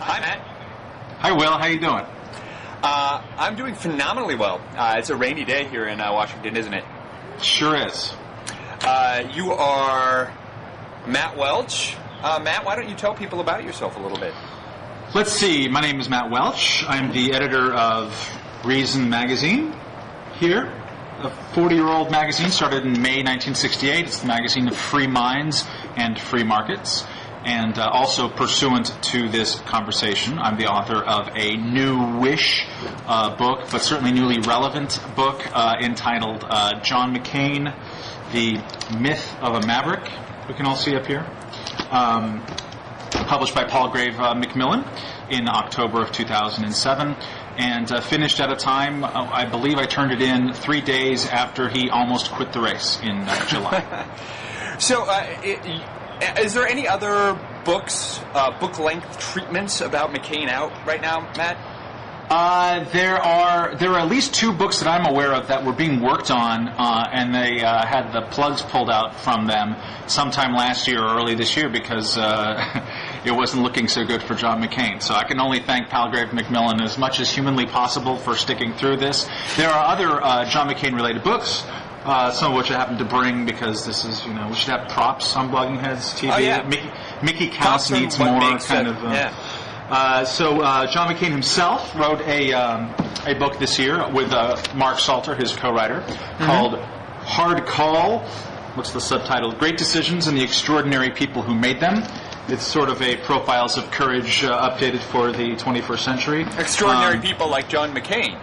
Hi, Matt. Hi, Will. How you doing? I'm doing phenomenally well. It's a rainy day here in Washington, isn't it? Sure is. You are Matt Welch. Matt, why don't you tell people about yourself a little bit? Let's see. My name is Matt Welch. I'm the editor of Reason magazine here. A 40-year-old magazine started in May 1968. It's the magazine of free minds and free markets. And also pursuant to this conversation, I'm the author of a newish book, but certainly newly relevant book entitled John McCain, The Myth of a Maverick, we can all see up here, published by Palgrave Macmillan in October of 2007, and finished at a time, I believe I turned it in 3 days after he almost quit the race in July. So, is there any other books, book-length treatments about McCain out right now, Matt? There are at least 2 books that I'm aware of that were being worked on, and they had the plugs pulled out from them sometime last year or early this year because it wasn't looking so good for John McCain. So I can only thank Palgrave Macmillan as much as humanly possible for sticking through this. There are other John McCain-related books. Some of which I happen to bring because this is, we should have props on Blogging Heads TV. Oh, yeah. Mickey Couse needs more kind of. So John McCain himself wrote a book this year with Mark Salter, his co-writer, called Hard Call. What's the subtitle? Great Decisions and the Extraordinary People Who Made Them. It's sort of a profiles of courage updated for the 21st century. Extraordinary people like John McCain.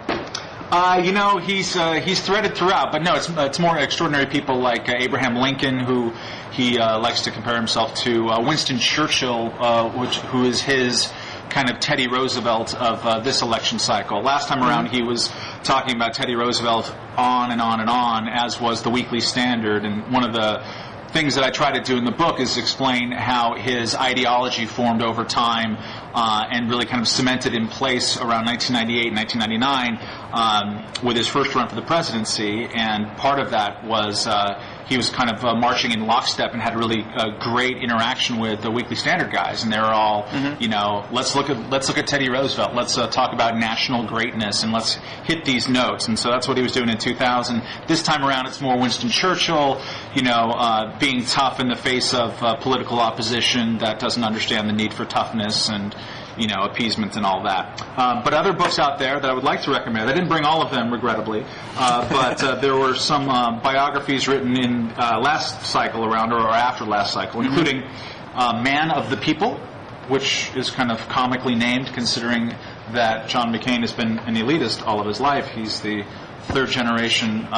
He's threaded throughout, but no, it's more extraordinary people like Abraham Lincoln, who he likes to compare himself to, Winston Churchill, who is his kind of Teddy Roosevelt of this election cycle. Last time around, he was talking about Teddy Roosevelt on and on and on, as was the Weekly Standard, and one of the things that I try to do in the book is explain how his ideology formed over time and really kind of cemented in place around 1998 and 1999 with his first run for the presidency. And part of that was he was kind of marching in lockstep and had really great interaction with the Weekly Standard guys. And they were all, let's look at Teddy Roosevelt. Let's talk about national greatness and let's hit these notes. And so that's what he was doing in 2000. This time around, it's more Winston Churchill, being tough in the face of political opposition that doesn't understand the need for toughness and appeasement and all that. But other books out there that I would like to recommend, I didn't bring all of them, regrettably, but there were some biographies written in last cycle around, or after last cycle, including Man of the People, which is kind of comically named considering that John McCain has been an elitist all of his life. He's the third generation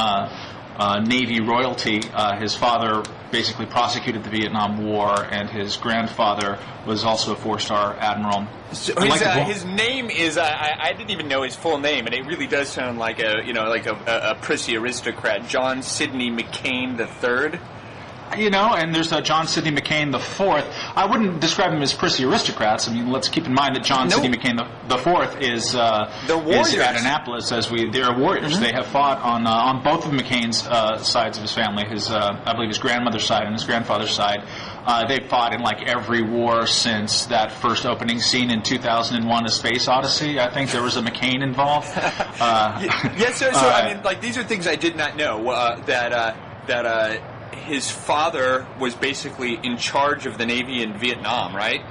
Navy royalty. His father basically prosecuted the Vietnam War, and his grandfather was also a 4-star admiral. So his name is I didn't even know his full name, and it really does sound like a prissy aristocrat. John Sidney McCain III. And there's John Sidney McCain IV. I wouldn't describe them as prissy aristocrats. I mean, let's keep in mind that John Sidney McCain IV is at Annapolis, they're warriors. They have fought on both of McCain's sides of his family. I believe his grandmother's side and his grandfather's side. They've fought in like every war since that first opening scene in 2001: A Space Odyssey. I think there was a McCain involved. These are things I did not know. That his father was basically in charge of the Navy in Vietnam, right?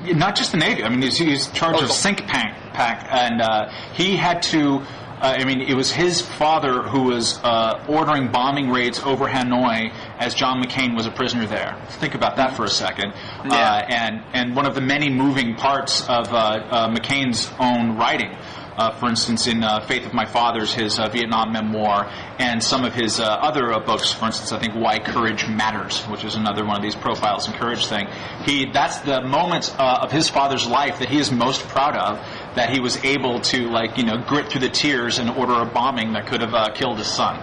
Yeah, not just the Navy. I mean, he's in charge of sink pack, and he had to. It was his father who was ordering bombing raids over Hanoi as John McCain was a prisoner there. Think about that for a second. Yeah. And one of the many moving parts of McCain's own writing. For instance, in Faith of My Fathers, his Vietnam memoir, and some of his other books, for instance, I think Why Courage Matters, which is another one of these profiles in courage thing. That's the moment of his father's life that he is most proud of, that he was able to, grit through the tears and order a bombing that could have killed his son,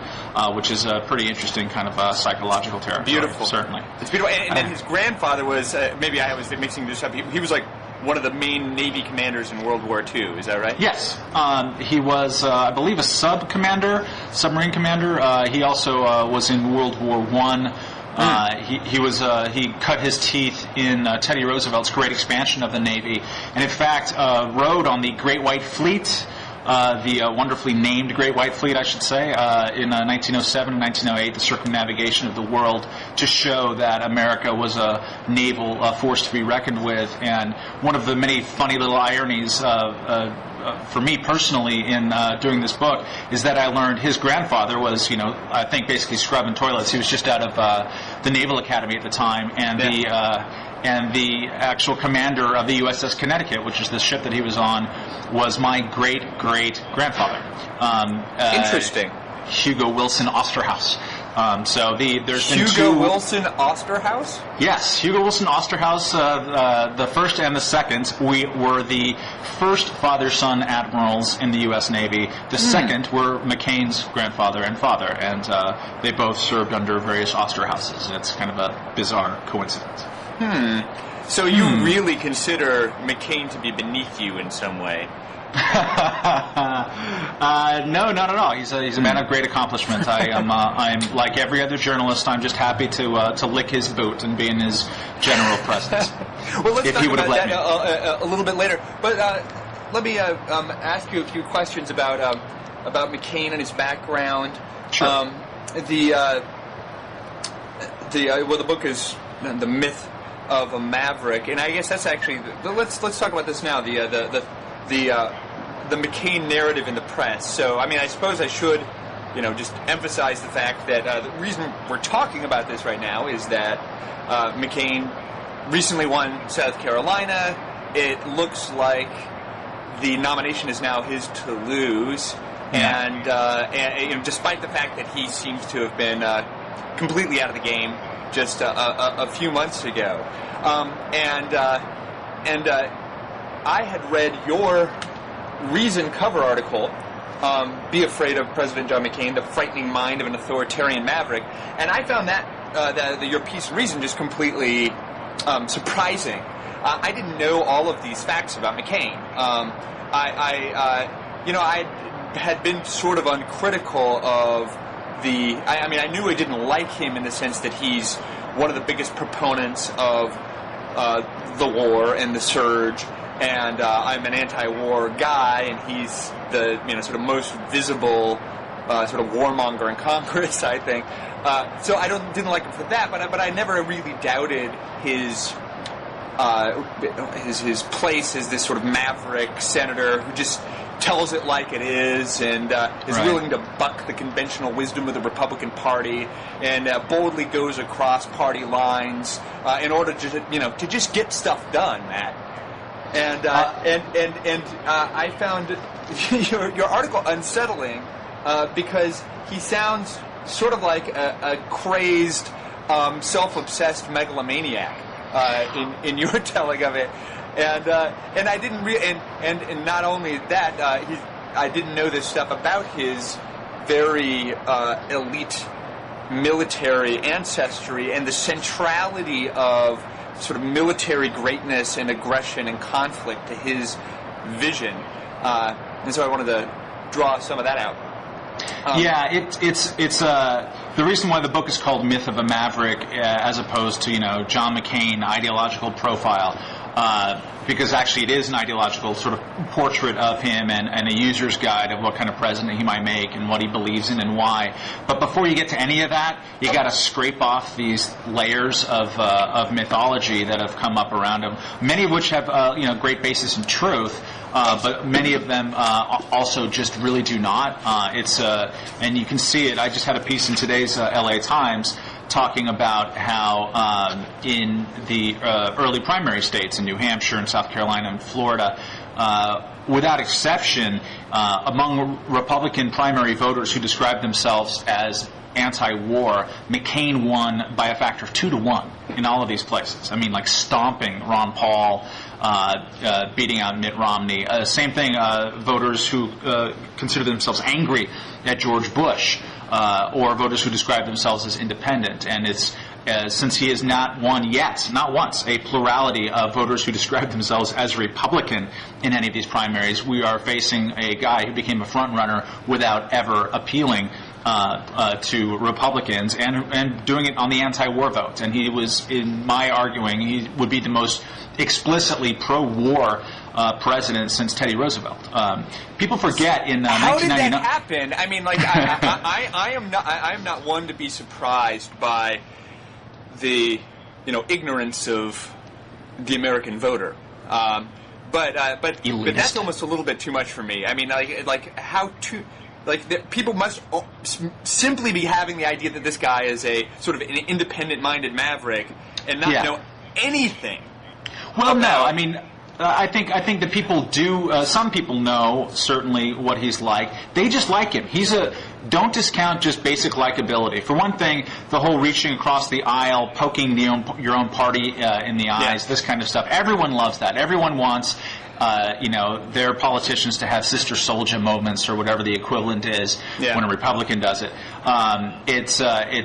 which is a pretty interesting kind of psychological territory. Beautiful. Certainly. It's beautiful. And then his grandfather was, maybe I was mixing this up, he was like one of the main Navy commanders in World War II, is that right? Yes. He was, I believe, a submarine commander. He also was in World War I He cut his teeth in Teddy Roosevelt's great expansion of the Navy, and in fact rode on the Great White Fleet, the wonderfully named Great White Fleet, I should say, in 1907 and 1908, the circumnavigation of the world, to show that America was a naval force to be reckoned with. And one of the many funny little ironies for me personally in doing this book is that I learned his grandfather was, I think basically scrubbing toilets. He was just out of the Naval Academy at the time, and the actual commander of the USS Connecticut, which is the ship that he was on, was my great-great-grandfather. Interesting. Hugo Wilson Osterhaus. There's been Hugo Wilson Osterhaus? Yes, Hugo Wilson Osterhaus, the first and the second, we were the first father-son admirals in the U.S. Navy. The second were McCain's grandfather and father, and they both served under various Osterhauses. It's kind of a bizarre coincidence. So you really consider McCain to be beneath you in some way? No, not at all. He's a man of great accomplishment. I'm like every other journalist. I'm just happy to lick his boot and be in his general presence. Well, let's talk about that a little bit later. But let me ask you a few questions about McCain and his background. Sure. The book is The Myth of a Maverick, and I guess that's actually let's talk about this now. The McCain narrative in the press. So, I mean, I suppose I should, just emphasize the fact that the reason we're talking about this right now is that McCain recently won South Carolina. It looks like the nomination is now his to lose, and despite the fact that he seems to have been completely out of the game just a few months ago, I had read your Reason cover article, Be Afraid of President John McCain, The Frightening Mind of an Authoritarian Maverick, and I found that your piece of Reason just completely surprising. I didn't know all of these facts about McCain. I had been sort of uncritical of I knew I didn't like him in the sense that he's one of the biggest proponents of the war and the surge, and I'm an anti-war guy, and he's the sort of most visible sort of warmonger in Congress, I think. So I didn't like him for that, but I never really doubted his place as this sort of maverick senator who just tells it like it is, and is willing to buck the conventional wisdom of the Republican Party, and boldly goes across party lines in order to just get stuff done, Matt. And I found your article unsettling because he sounds sort of like a crazed, self-obsessed megalomaniac in your telling of it. And I didn't and not only that, I didn't know this stuff about his very elite military ancestry and the centrality of sort of military greatness and aggression and conflict to his vision. And so I wanted to draw some of that out. It's the reason why the book is called Myth of a Maverick as opposed to John McCain ideological profile, because actually it is an ideological sort of portrait of him and a user's guide of what kind of president he might make and what he believes in and why. But before you get to any of that, you got to scrape off these layers of mythology that have come up around him, many of which have great basis in truth. But many of them also just really do not. And you can see it. I just had a piece in today's LA Times talking about how in the early primary states in New Hampshire and South Carolina and Florida, without exception, among Republican primary voters who described themselves as anti-war, McCain won by a factor of 2-1 in all of these places. I mean, like stomping Ron Paul, beating out Mitt Romney. Same thing, voters who consider themselves angry at George Bush, or voters who describe themselves as independent. And it's since he has not won yet, not once, a plurality of voters who describe themselves as Republican in any of these primaries, we are facing a guy who became a front runner without ever appealing to Republicans and doing it on the anti-war vote. And he was, in my arguing, he would be the most explicitly pro-war president since Teddy Roosevelt. People forget in 1999. How did that happen? I mean, like, I am not one to be surprised by the ignorance of the American voter. But that's almost a little bit too much for me. I mean, people must simply be having the idea that this guy is a sort of an independent-minded maverick and not know anything. Well, no, I mean, I think that people do. Some people know certainly what he's like. They just like him. Don't discount just basic likability. For one thing, the whole reaching across the aisle, poking your own party in the eyes, this kind of stuff. Everyone loves that. Everyone wants their politicians to have Sister Souljah moments or whatever the equivalent is when a Republican does it. It's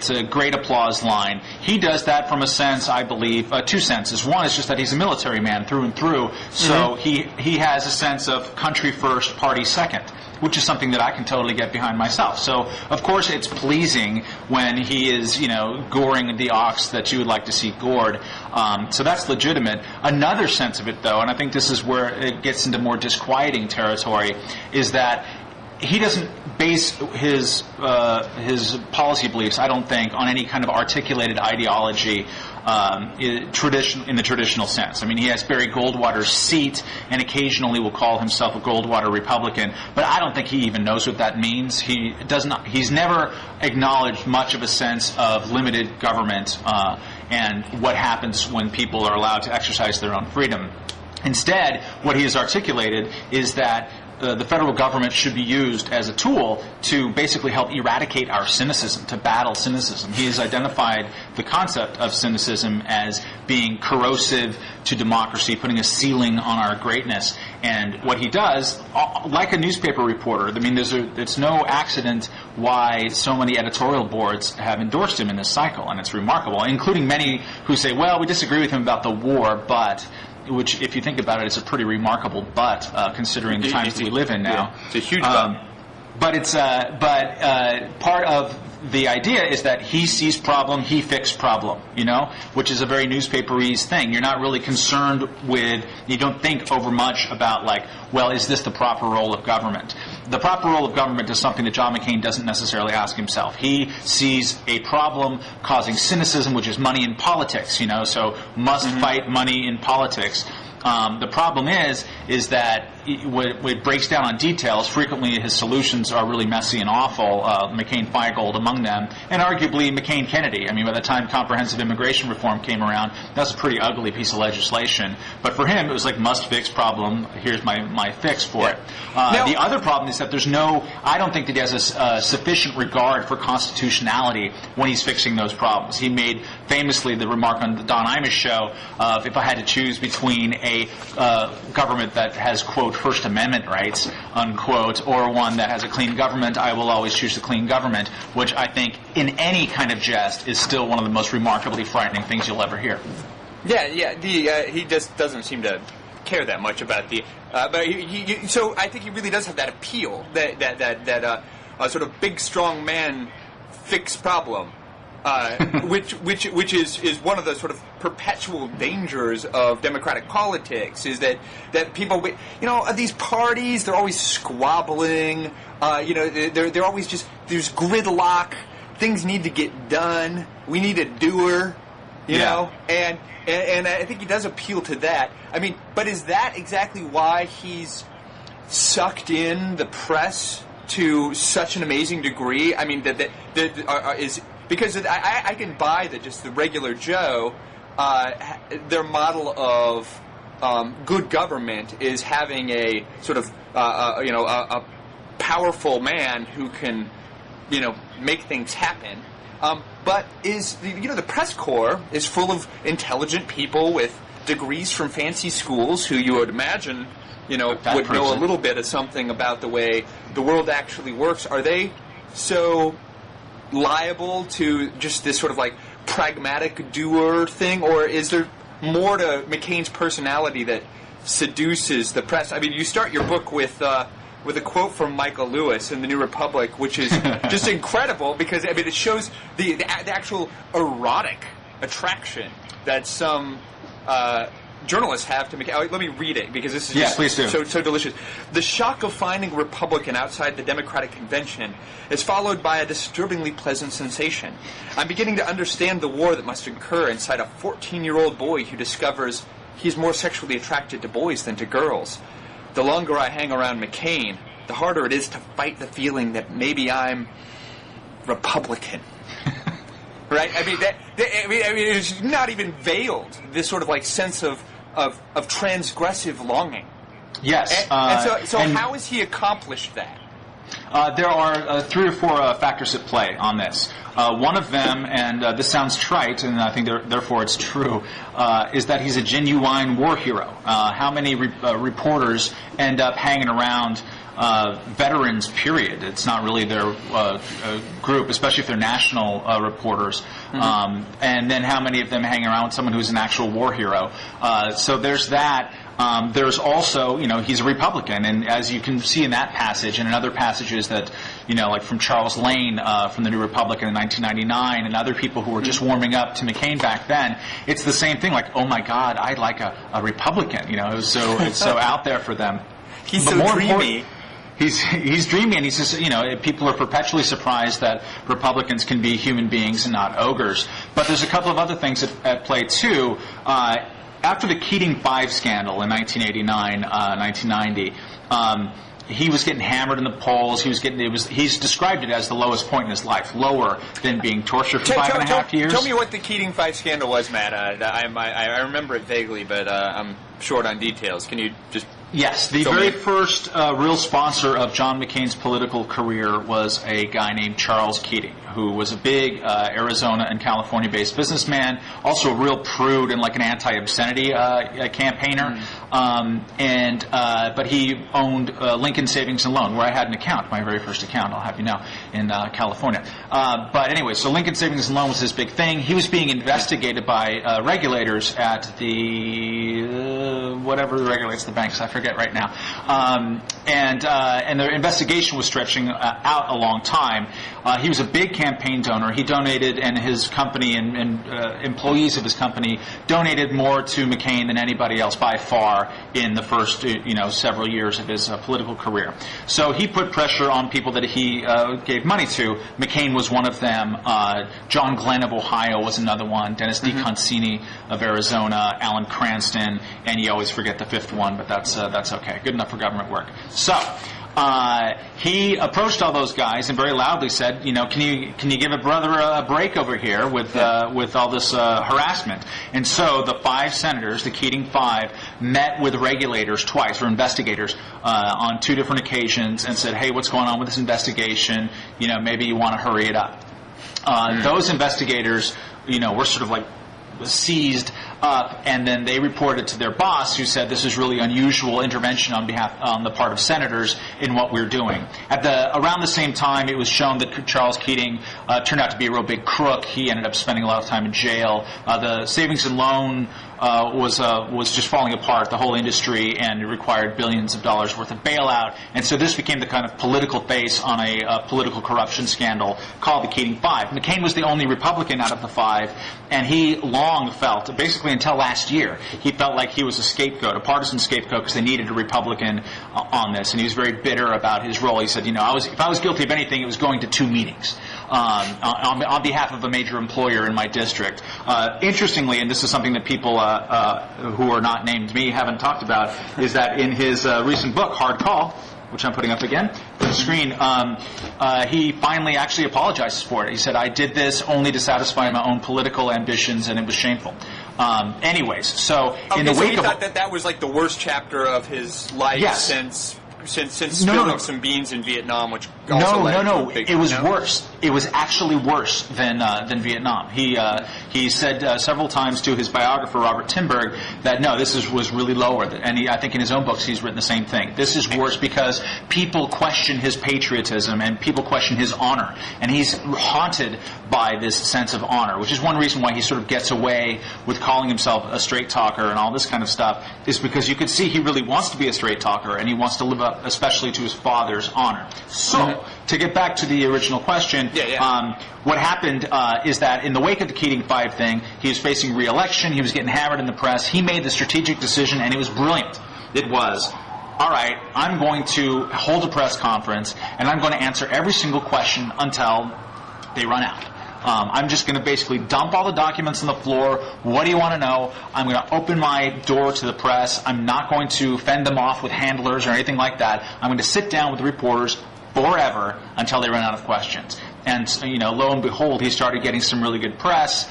a great applause line. He does that from a sense, I believe, two senses. One is just that he's a military man through and through, so he has a sense of country first, party second, which is something that I can totally get behind myself. So, of course, it's pleasing when he is, goring the ox that you would like to see gored. So that's legitimate. Another sense of it, though, and I think this is where it gets into more disquieting territory, is that he doesn't base his policy beliefs, I don't think, on any kind of articulated ideology in the traditional sense. I mean, he has Barry Goldwater's seat and occasionally will call himself a Goldwater Republican, but I don't think he even knows what that means. He's never acknowledged much of a sense of limited government and what happens when people are allowed to exercise their own freedom. Instead, what he has articulated is that the federal government should be used as a tool to basically help eradicate our cynicism, to battle cynicism. He has identified the concept of cynicism as being corrosive to democracy, putting a ceiling on our greatness. And what he does, like a newspaper reporter, I mean, it's no accident why so many editorial boards have endorsed him in this cycle, and it's remarkable, including many who say, well, we disagree with him about the war, but... which, if you think about it, is a pretty remarkable but, considering the times that we live in now. Yeah, it's a huge but. But part of the idea is that he sees problem, he fixes problem, which is a very newspaperese thing. You're not really concerned with, you don't think over much about, well, is this the proper role of government? The proper role of government is something that John McCain doesn't necessarily ask himself. He sees a problem causing cynicism, which is money in politics, so must fight money in politics. The problem is that when it breaks down on details, frequently his solutions are really messy and awful, McCain-Feingold among them, and arguably McCain-Kennedy. I mean, by the time comprehensive immigration reform came around, that was a pretty ugly piece of legislation. But for him, it was like must-fix problem, here's my fix for it. The other problem is that I don't think that he has a sufficient regard for constitutionality when he's fixing those problems. He made famously the remark on the Don Imus show of, if I had to choose between a government that has, quote, First Amendment rights, unquote, or one that has a clean government, I will always choose the clean government, which I think, in any kind of jest, is still one of the most remarkably frightening things you'll ever hear. He just doesn't seem to care that much about the... so I think he really does have that appeal, that sort of big, strong man fix problem. Which is one of the sort of perpetual dangers of democratic politics, is that people, these parties, they're always squabbling, they're always just, there's gridlock, things need to get done, we need a doer, know, and I think he does appeal to that. I mean, but is that exactly why he's sucked in the press to such an amazing degree? I mean, because I can buy that just the regular Joe, their model of good government is having a sort of a powerful man who can make things happen. But the press corps is full of intelligent people with degrees from fancy schools who you would imagine would know a little bit of something about the way the world actually works. Are they so liable to just this sort of pragmatic doer thing, or is there more to McCain's personality that seduces the press? I mean, you start your book with with a quote from Michael Lewis in the New Republic, which is just incredible because it shows the actual erotic attraction that some journalists have to make. Let me read it because this is please do. So delicious. The shock of finding a Republican outside the Democratic convention is followed by a disturbingly pleasant sensation. I'm beginning to understand the war that must occur inside a 14-year-old boy who discovers he's more sexually attracted to boys than to girls. The longer I hang around McCain, the harder it is to fight the feeling that maybe I'm Republican. Right? I mean, it's not even veiled, this sort of like sense of transgressive longing. Yes. And how has he accomplished that? There are 3 or 4 factors at play on this. One of them, and this sounds trite, and I think therefore it's true, is that he's a genuine war hero. How many reporters end up hanging around veterans, period? It's not really their group, especially if they're national reporters. Mm-hmm. And then how many of them hang around with someone who's an actual war hero? So there's that. There's also, he's a Republican, and as you can see in that passage and in other passages that, like from Charles Lane from the New Republican in 1999 and other people who were just warming up to McCain back then, it's the same thing, like, oh my God, I'd like a Republican, it's so out there for them. He's so dreamy. He's dreamy, and he's just, people are perpetually surprised that Republicans can be human beings and not ogres. But there's a couple of other things at play, too. After the Keating 5 scandal in 1989, 1990, he was getting hammered in the polls. He's described it as the lowest point in his life, lower than being tortured for 5.5 years. Tell me what the Keating 5 scandal was, Matt. I remember it vaguely, but I'm short on details. Can you just... Yes, the very first real sponsor of John McCain's political career was a guy named Charles Keating, who was a big Arizona and California-based businessman, also a real prude and like an anti-obscenity campaigner. But he owned Lincoln Savings and Loan, where I had an account, my very first account, I'll have you know, in California. But anyway, so Lincoln Savings and Loan was his big thing. He was being investigated by regulators at the whatever regulates the banks, I forget right now. And the investigation was stretching out a long time. He was a big campaign donor. He donated, and his company and employees of his company donated more to McCain than anybody else by far in the first several years of his political career. So he put pressure on people that he gave money to. McCain was one of them. John Glenn of Ohio was another one. Dennis DeConcini of Arizona. Alan Cranston, and you always forget the fifth one, but that's okay. Good enough for government work. So he approached all those guys and very loudly said, can you give a brother a break over here with all this harassment? And so the 5 senators, the Keating 5, met with regulators twice, or investigators, on 2 different occasions and said, hey, what's going on with this investigation? Maybe you want to hurry it up. Those investigators, were sort of like seized up, and then they reported to their boss, who said this is really unusual intervention on the part of senators in what we're doing. Around the same time, it was shown that Charles Keating turned out to be a real big crook. He ended up spending a lot of time in jail. The savings and loan was just falling apart, the whole industry, and it required billions of dollars worth of bailout. And so this became the kind of political face on a political corruption scandal called the Keating 5. McCain was the only Republican out of the 5, and he long felt, basically until last year, he felt like he was a scapegoat, a partisan scapegoat, because they needed a Republican on this. And he was very bitter about his role. He said, if I was guilty of anything, it was going to 2 meetings on behalf of a major employer in my district. Interestingly, and this is something that people who are not named me haven't talked about, is that in his recent book, Hard Call, which I'm putting up again on the screen, he finally actually apologizes for it. He said, I did this only to satisfy my own political ambitions, and it was shameful. Anyways, so in the wake he thought that was like the worst chapter of his life since spilling some beans in Vietnam, which also led to a big, it was worse. It was actually worse than Vietnam. He said several times to his biographer Robert Timberg that this was really lower. And I think in his own books he's written the same thing. This is worse because people question his patriotism and people question his honor, and he's haunted by this sense of honor, which is one reason why he sort of gets away with calling himself a straight talker and all this kind of stuff, is because you could see he really wants to be a straight talker and he wants to live up, especially to his father's honor. So, to get back to the original question, what happened is that in the wake of the Keating 5 thing, he was facing re-election, he was getting hammered in the press, he made the strategic decision, and it was brilliant. It was, all right, I'm going to hold a press conference, and I'm going to answer every single question until they run out. I'm just going to basically dump all the documents on the floor. What do you want to know? I'm going to open my door to the press. I'm not going to fend them off with handlers or anything like that. I'm going to sit down with the reporters forever until they run out of questions. And, lo and behold, he started getting some really good press.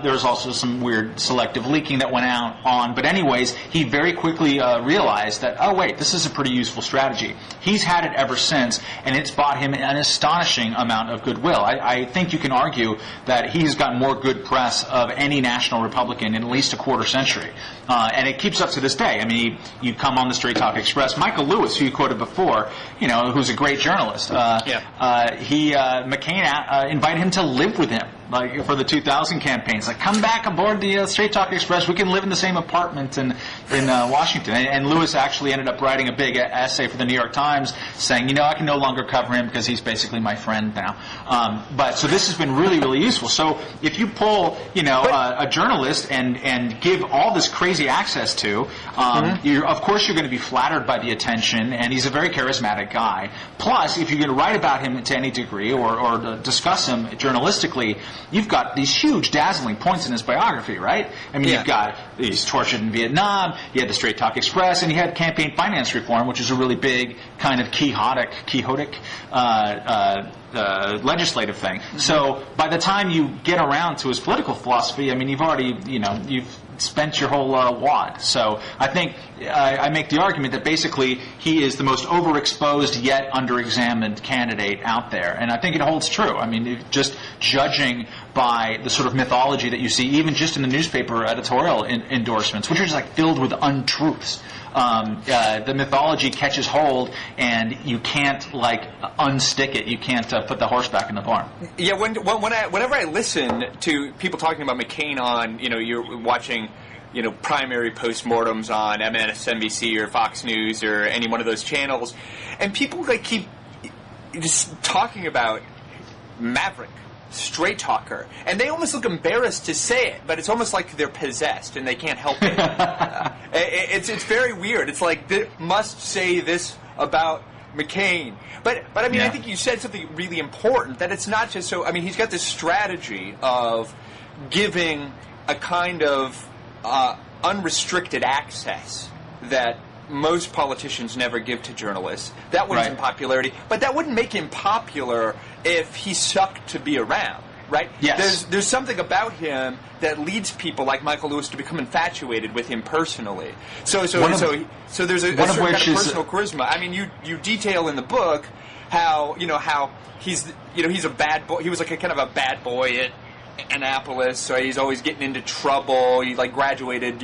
There was also some weird selective leaking that went out on. But anyways, he very quickly realized that, oh, wait, this is a pretty useful strategy. He's had it ever since, and it's bought him an astonishing amount of goodwill. I think you can argue that he's got more good press of any national Republican in at least a quarter century. And it keeps up to this day. I mean, you come on the Straight Talk Express. Michael Lewis, who you quoted before, who's a great journalist, McCain invited him to live with him, like for the 2000 campaigns. Like, come back aboard the Straight Talk Express. We can live in the same apartment in Washington. And Lewis actually ended up writing a big essay for the New York Times saying, I can no longer cover him because he's basically my friend now. But so this has been really, really useful. So if you pull, a journalist and give all this crazy access to, of course you're going to be flattered by the attention, and he's a very charismatic guy. Plus, if you're going to write about him to any degree or discuss him journalistically, you've got these huge, dazzling points in his biography, right? I mean, you've got he's tortured in Vietnam, you had the Straight Talk Express, and you had campaign finance reform, which is a really big kind of quixotic legislative thing. So by the time you get around to his political philosophy, I mean, you've already, you've spent your whole wad. So I think I make the argument that basically he is the most overexposed yet under-examined candidate out there. And I think it holds true. I mean, just judging by the sort of mythology that you see, even just in the newspaper editorial endorsements, which are just like filled with untruths. The mythology catches hold, and you can't unstick it. You can't put the horse back in the barn. Yeah, whenever I listen to people talking about McCain on, you're watching, primary postmortems on MSNBC or Fox News or any one of those channels, and people keep just talking about Maverick, straight talker, and they almost look embarrassed to say it, but it's almost like they're possessed and they can't help it. It's very weird. It's like they must say this about McCain, but I mean, I think you said something really important, that it's not just so. I mean, he's got this strategy of giving a kind of unrestricted access that most politicians never give to journalists. That wins him popularity, but that wouldn't make him popular if he sucked to be around, right? Yes. There's something about him that leads people like Michael Lewis to become infatuated with him personally. So there's a certain kind of personal charisma. I mean, you detail in the book how he's a bad boy. He was like a kind of a bad boy at Annapolis, so he's always getting into trouble. He graduated,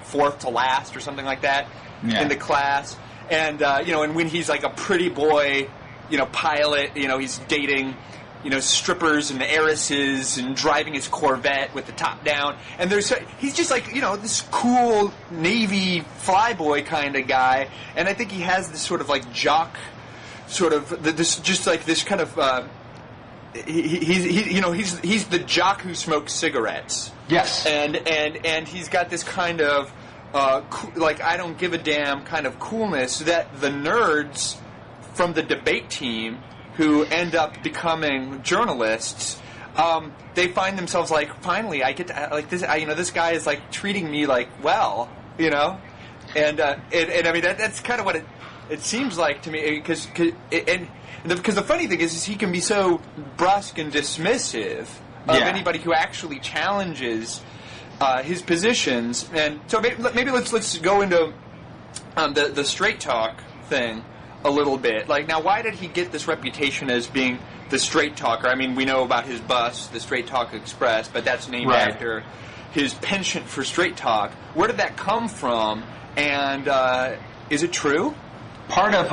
fourth to last or something like that. In the class, and and when he's like a pretty boy, pilot, he's dating, strippers and heiresses and driving his Corvette with the top down, and he's just like, this cool Navy flyboy kind of guy, and I think he has this sort of jock, sort of this kind of. He's the jock who smokes cigarettes. Yes, and he's got this kind of. I don't give a damn kind of coolness that the nerds from the debate team who end up becoming journalists, they find themselves finally I get to this. This guy is treating me well, and I mean that's kind of what it seems like to me, because the funny thing is he can be so brusque and dismissive of anybody who actually challenges. His positions, and so maybe let's go into the straight talk thing a little bit. Now, why did he get this reputation as being the straight talker? I mean, we know about his bus, the Straight Talk Express, but that's named after his penchant for straight talk. Where did that come from, and is it true? Part of,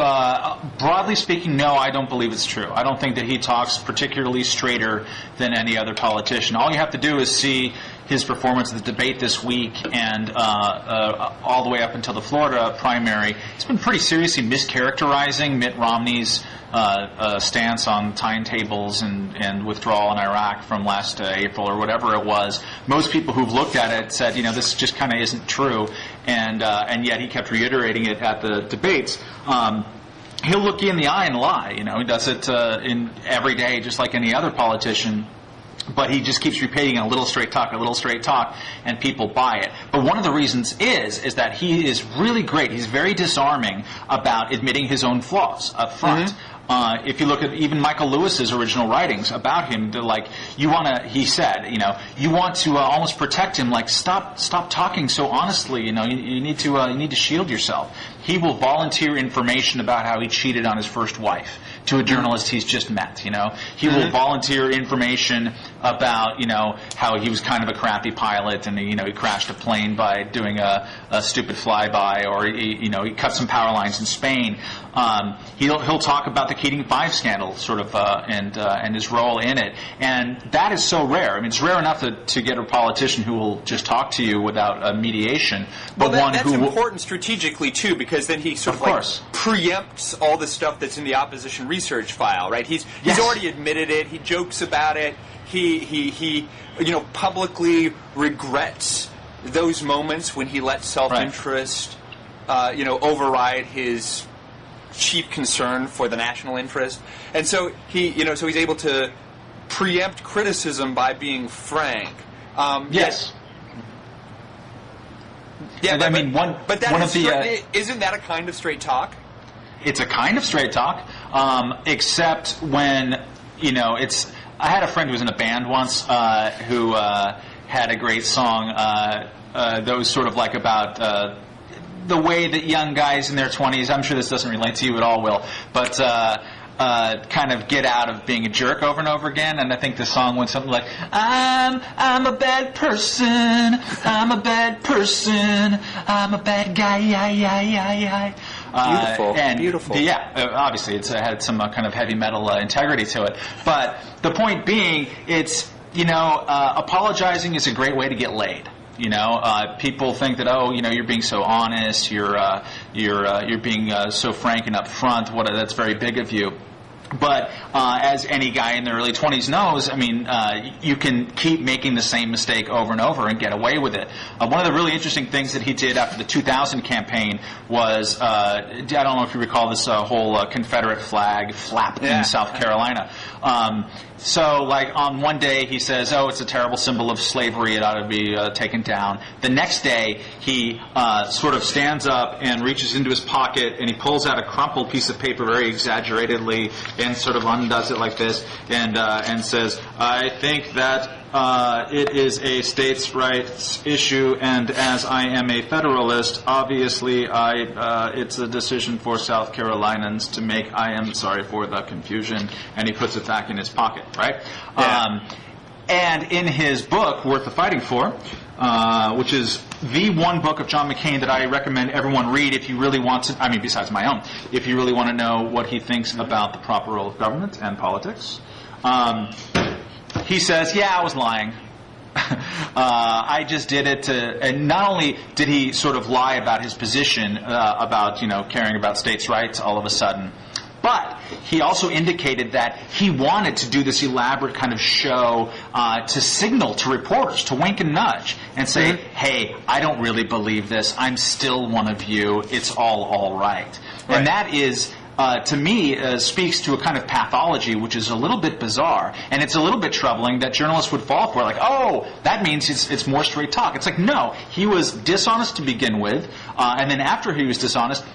broadly speaking, no, I don't believe it's true. I don't think that he talks particularly straighter than any other politician. All you have to do is see his performance of the debate this week and all the way up until the Florida primary, he's been pretty seriously mischaracterizing Mitt Romney's stance on timetables and withdrawal in Iraq from last April or whatever it was. Most people who've looked at it said, this just kind of isn't true, and yet he kept reiterating it at the debates. He'll look you in the eye and lie. He does it in every day, just like any other politician. But he just keeps repeating a little straight talk, and people buy it. But one of the reasons is that he is really great. He's very disarming about admitting his own flaws up front. Mm-hmm. If you look at even Michael Lewis's original writings about him, he said, you want to almost protect him, stop talking so honestly, you need to shield yourself. He will volunteer information about how he cheated on his first wife to a journalist he's just met, He will volunteer information about, how he was kind of a crappy pilot and, he crashed a plane by doing a stupid flyby, or, he cut some power lines in Spain. He'll talk about the Keating 5 scandal, sort of, and his role in it. And that is so rare. I mean, it's rare enough to get a politician who will just talk to you without a mediation. But that's important strategically, too, because then he sort of preempts all the stuff that's in the opposition research file, right? He's already admitted it. He jokes about it. He publicly regrets those moments when he let self-interest, override his chief concern for the national interest. And so he's able to preempt criticism by being frank. Yes. Yeah, but isn't that a kind of straight talk? It's a kind of straight talk, except when, it's... I had a friend who was in a band once who had a great song that was sort of about the way that young guys in their 20s, I'm sure this doesn't relate to you at all, Will, but kind of get out of being a jerk over and over again. And I think the song went something like, I'm a bad person, I'm a bad person, I'm a bad guy. Beautiful. Yeah, obviously it's had some kind of heavy metal integrity to it. But the point being, it's, apologizing is a great way to get laid. People think that you're being so honest, you're being so frank and upfront. That's very big of you. But as any guy in the early 20s knows, you can keep making the same mistake over and over and get away with it. One of the really interesting things that he did after the 2000 campaign was, I don't know if you recall this whole Confederate flag flap in South Carolina. So, on one day he says, it's a terrible symbol of slavery, it ought to be taken down. The next day he sort of stands up and reaches into his pocket and he pulls out a crumpled piece of paper very exaggeratedly and sort of undoes it like this and says, I think that it is a states' rights issue, and as I am a Federalist, obviously it's a decision for South Carolinians to make. I am sorry for the confusion, and he puts it back in his pocket, right? Yeah. And in his book, Worth the Fighting For, which is the one book of John McCain that I recommend everyone read if you really want to, besides my own, if you really want to know what he thinks about the proper role of government and politics. He says, I was lying. I just did it and not only did he sort of lie about his position about, caring about states' rights all of a sudden, but he also indicated that he wanted to do this elaborate kind of show to signal to reporters, to wink and nudge, and say, hey, I don't really believe this. I'm still one of you. It's all right. And that is... to me, speaks to a kind of pathology which is a little bit bizarre, and it's a little bit troubling that journalists would fall for it. That means it's more straight talk. It's no, he was dishonest to begin with, and then after he was dishonest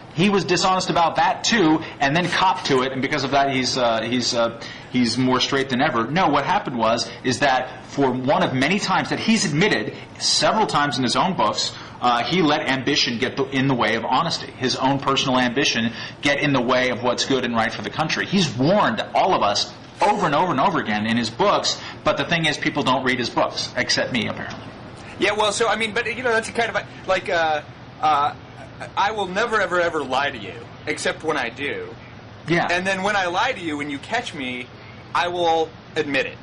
about that too, and then copped to it, and because of that he's more straight than ever. No, what happened is that for one of many times that he's admitted, several times in his own books, he let ambition get in the way of honesty. His own personal ambition get in the way of what's good and right for the country. He's warned all of us over and over and over again in his books, but the thing is, people don't read his books, except me, apparently. Yeah, well, so, that's kind of I will never, ever, ever lie to you, except when I do. Yeah. And then when I lie to you, when you catch me, I will admit it.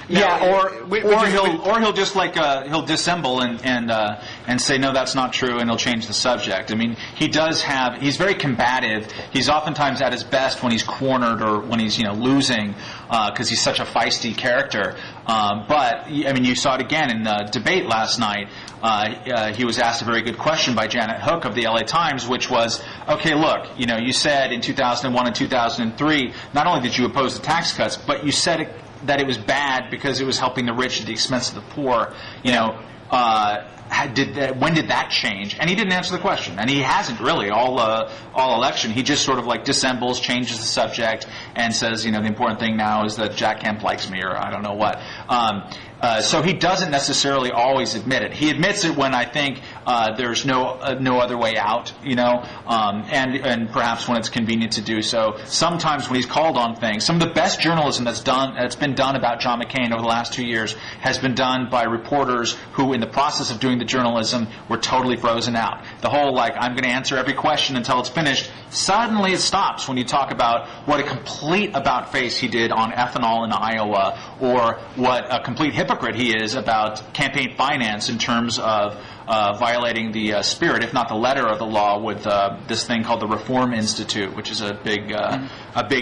He'll just he'll dissemble and say no, that's not true, and he'll change the subject. I mean, he's very combative. He's oftentimes at his best when he's cornered or when he's losing because he's such a feisty character. But I mean, you saw it again in the debate last night. He was asked a very good question by Janet Hook of the LA Times, which was, okay, look, you said in 2001 and 2003, not only did you oppose the tax cuts, but you said that it was bad because it was helping the rich at the expense of the poor. When did that change? And he didn't answer the question, and he hasn't really all election. He just sort of dissembles, changes the subject, and says, the important thing now is that Jack Kemp likes me, or I don't know what. So he doesn't necessarily always admit it. He admits it when I think there's no other way out, and perhaps when it's convenient to do so. Sometimes when he's called on things, some of the best journalism that's been done about John McCain over the last 2 years has been done by reporters who, in the process of doing the journalism, were totally frozen out. The whole I'm going to answer every question until it's finished. Suddenly it stops when you talk about what a complete about-face he did on ethanol in Iowa, or what a complete hypocrite he is about campaign finance in terms of violating the spirit, if not the letter of the law, with this thing called the Reform Institute, which is a big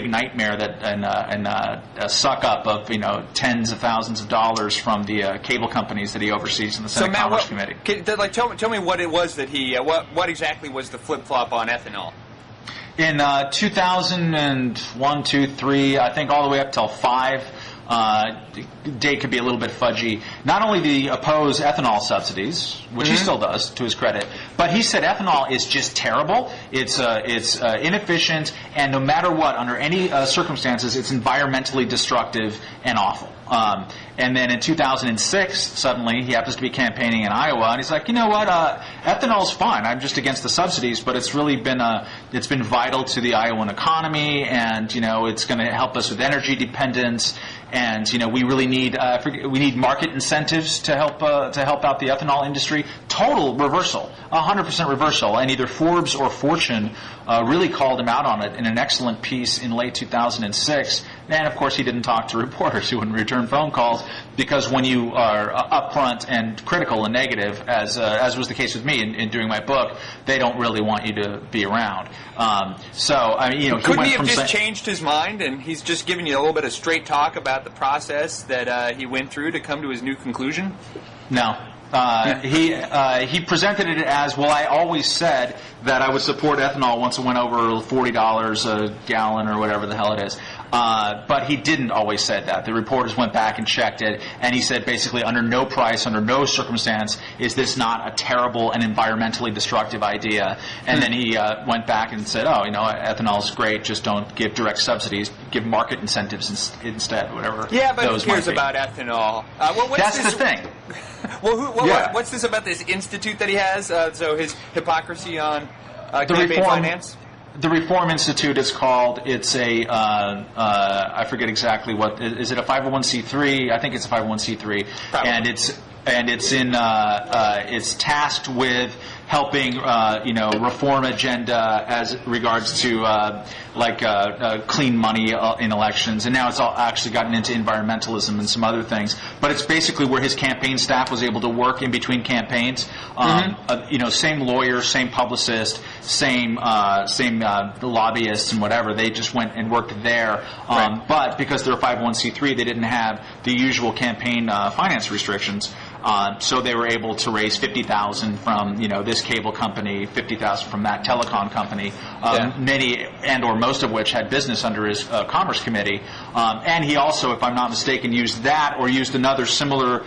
nightmare and a suck up of tens of thousands of dollars from the cable companies that he oversees in the Senate Commerce Committee. Tell me what it was that he what exactly was the flip flop on ethanol? In 2001, 2, 3, I think all the way up till 5. Date could be a little bit fudgy. Not only did he oppose ethanol subsidies, which he still does to his credit, but he said ethanol is just terrible. It's inefficient, and no matter what, under any circumstances, it's environmentally destructive and awful. And then in 2006, suddenly he happens to be campaigning in Iowa, and he's like, you know what? Ethanol's fine. I'm just against the subsidies, but it's really been it's been vital to the Iowan economy, and it's going to help us with energy dependence. And we really need market incentives to help out the ethanol industry. Total reversal, 100% reversal. And either Forbes or Fortune really called him out on it in an excellent piece in late 2006. And of course, he didn't talk to reporters who wouldn't return phone calls, because when you are upfront and critical and negative, as was the case with me in doing my book, they don't really want you to be around. Couldn't he have just changed his mind, and he's just giving you a little bit of straight talk about the process that he went through to come to his new conclusion? No. He presented it as, well, I always said that I would support ethanol once it went over $40 a gallon or whatever the hell it is. But he didn't always say that. The reporters went back and checked it, and he said basically under no price, under no circumstance is this not a terrible and environmentally destructive idea. And then he went back and said, ethanol's great, just don't give direct subsidies, give market incentives instead, whatever. Yeah, but who cares about ethanol? That's the thing. What's this about this institute that he has? So his hypocrisy on campaign finance? The Reform Institute is called. It's I forget exactly what. Is it a 501c3? I think it's a 501c3. Probably. And it's tasked with helping reform agenda as regards to clean money in elections, and now it's all actually gotten into environmentalism and some other things. But it's basically where his campaign staff was able to work in between campaigns. Same lawyer, same publicist, same lobbyists and whatever. They just went and worked there. But because they're a 501c3, they didn't have the usual campaign finance restrictions. So they were able to raise $50,000 from this cable company, $50,000 from that telecom company, many and or most of which had business under his Commerce Committee. And he also, if I'm not mistaken, used that or used another similar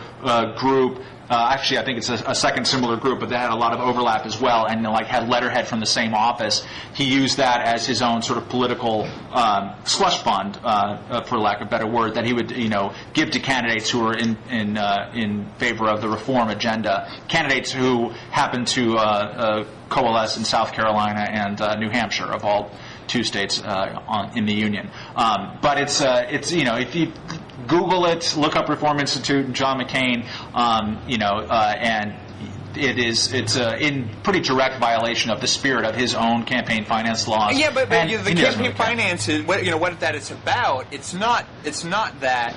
group. Actually, I think it's a second similar group, but they had a lot of overlap as well, and had letterhead from the same office. He used that as his own sort of political slush fund, for lack of a better word, that he would give to candidates who were in favor of the reform agenda, candidates who happened to coalesce in South Carolina and New Hampshire, of all two states in the Union. But it's if you Google it, look up Reform Institute and John McCain, and it's in pretty direct violation of the spirit of his own campaign finance laws. Yeah, but the campaign finance is what that it's about. It's not that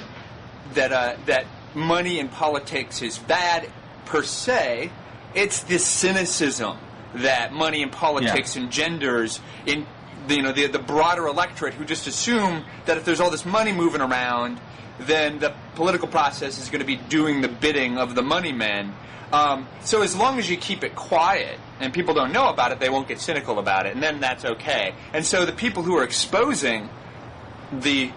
that money in politics is bad per se. It's this cynicism that money in politics engenders in the broader electorate, who just assume that if there's all this money moving around, then the political process is going to be doing the bidding of the money men. So as long as you keep it quiet and people don't know about it, they won't get cynical about it, and then that's okay. And so the people who are exposing the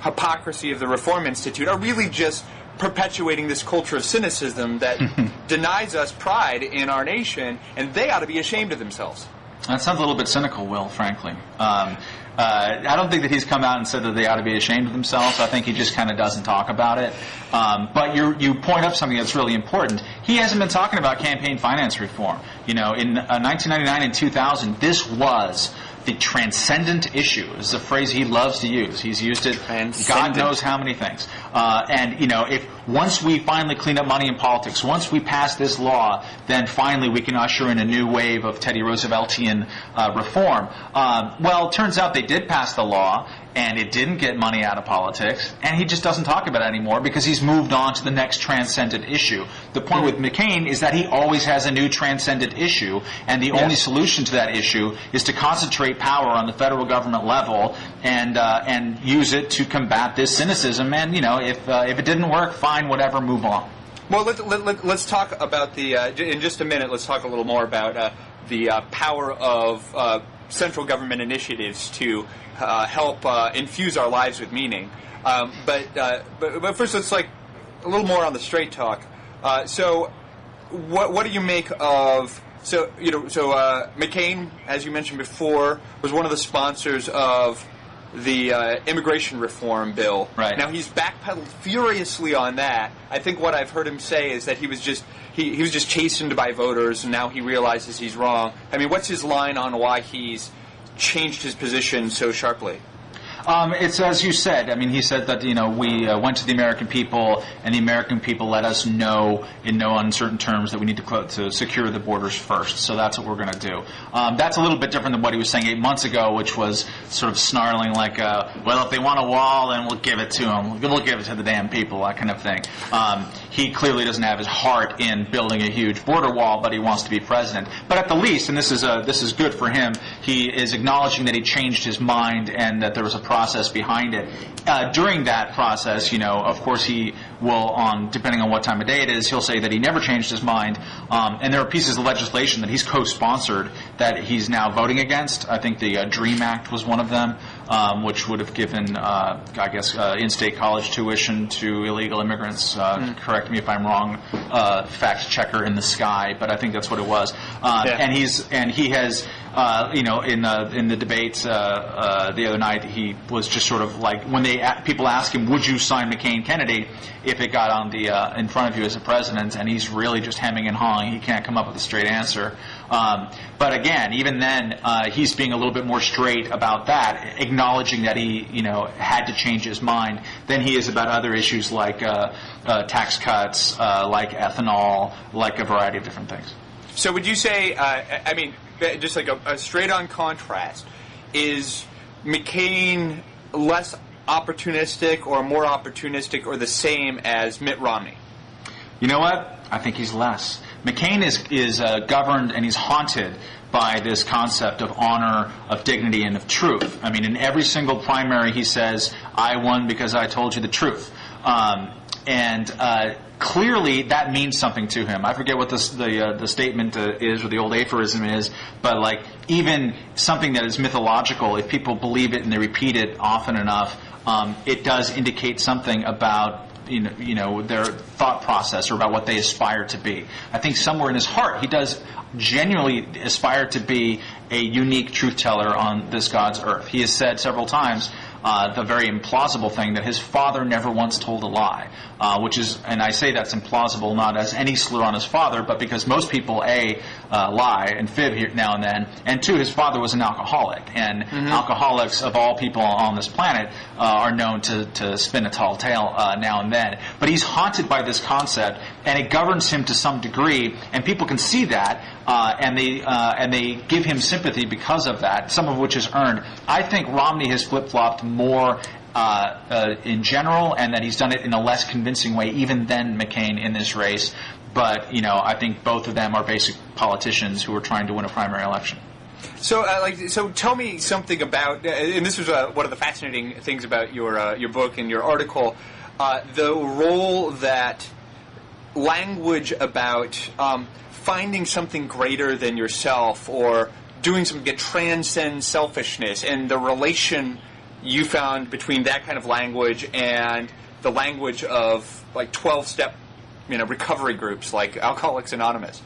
hypocrisy of the Reform Institute are really just perpetuating this culture of cynicism that denies us pride in our nation, and they ought to be ashamed of themselves. That sounds a little bit cynical, Will, frankly. I don't think that he's come out and said that they ought to be ashamed of themselves. I think he just kind of doesn't talk about it. But you point up something that's really important. He hasn't been talking about campaign finance reform. In 1999 and 2000, this was the transcendent issue is a phrase he loves to use. He's used it God knows how many things. If once we finally clean up money in politics, once we pass this law, then finally we can usher in a new wave of Teddy Rooseveltian reform. Well, it turns out they did pass the law, and it didn't get money out of politics, and he just doesn't talk about it anymore because he's moved on to the next transcendent issue. The point with McCain is that he always has a new transcendent issue, and the only solution to that issue is to concentrate power on the federal government level and use it to combat this cynicism. And if it didn't work, fine, whatever, move on. Well, let's talk about in just a minute. Let's talk a little more about the power of central government initiatives to help infuse our lives with meaning. But first, let's a little more on the straight talk. So, what do you make of? So McCain, as you mentioned before, was one of the sponsors of the immigration reform bill. Right. Now he's backpedaled furiously on that. I think what I've heard him say is that he was just chastened by voters, and now he realizes he's wrong. I mean, what's his line on why he's changed his position so sharply? It's as you said. I mean, he said that we went to the American people, and the American people let us know in no uncertain terms that we need to secure the borders first. So that's what we're going to do. That's a little bit different than what he was saying 8 months ago, which was sort of snarling like, "Well, if they want a wall, then we'll give it to them. We'll give it to the damn people," that kind of thing. He clearly doesn't have his heart in building a huge border wall, but he wants to be president. But at the least, and this is good for him, he is acknowledging that he changed his mind and that there was a process behind it. During that process, of course he will, depending on what time of day it is, he'll say that he never changed his mind. And there are pieces of legislation that he's co-sponsored that he's now voting against. I think the DREAM Act was one of them, which would have given, in-state college tuition to illegal immigrants. Correct me if I'm wrong, fact checker in the sky, but I think that's what it was. And he has, in the debate the other night, he was just sort of like, when people ask him, would you sign McCain-Kennedy if it got on in front of you as a president, and he's really just hemming and hawing. He can't come up with a straight answer. But again, even then, he's being a little bit more straight about that, acknowledging that he, had to change his mind than he is about other issues like tax cuts, like ethanol, like a variety of different things. So would you say, just like a straight-on contrast, is McCain less opportunistic or more opportunistic or the same as Mitt Romney? You know what? I think he's less. McCain is governed and he's haunted by this concept of honor, of dignity, and of truth. I mean, in every single primary he says, I won because I told you the truth. Clearly that means something to him. I forget what the statement is, or the old aphorism is, but even something that is mythological, if people believe it and they repeat it often enough, it does indicate something about their thought process or about what they aspire to be. I think somewhere in his heart he does genuinely aspire to be a unique truth teller on this God's earth. He has said several times the very implausible thing that his father never once told a lie, which is, and I say that's implausible not as any slur on his father, but because most people, A, lie and fib here now and then, and two, his father was an alcoholic, and alcoholics of all people on this planet are known to spin a tall tale now and then. But he's haunted by this concept, and it governs him to some degree, and people can see that, and they give him sympathy because of that, some of which is earned. I think Romney has flip-flopped more in general, and that he's done it in a less convincing way even than McCain in this race. But, I think both of them are basic politicians who are trying to win a primary election. So, so tell me something about, and this was one of the fascinating things about your book and your article, the role that language about finding something greater than yourself or doing something that transcends selfishness, and the relation you found between that kind of language and the language of 12-step, recovery groups like Alcoholics Anonymous.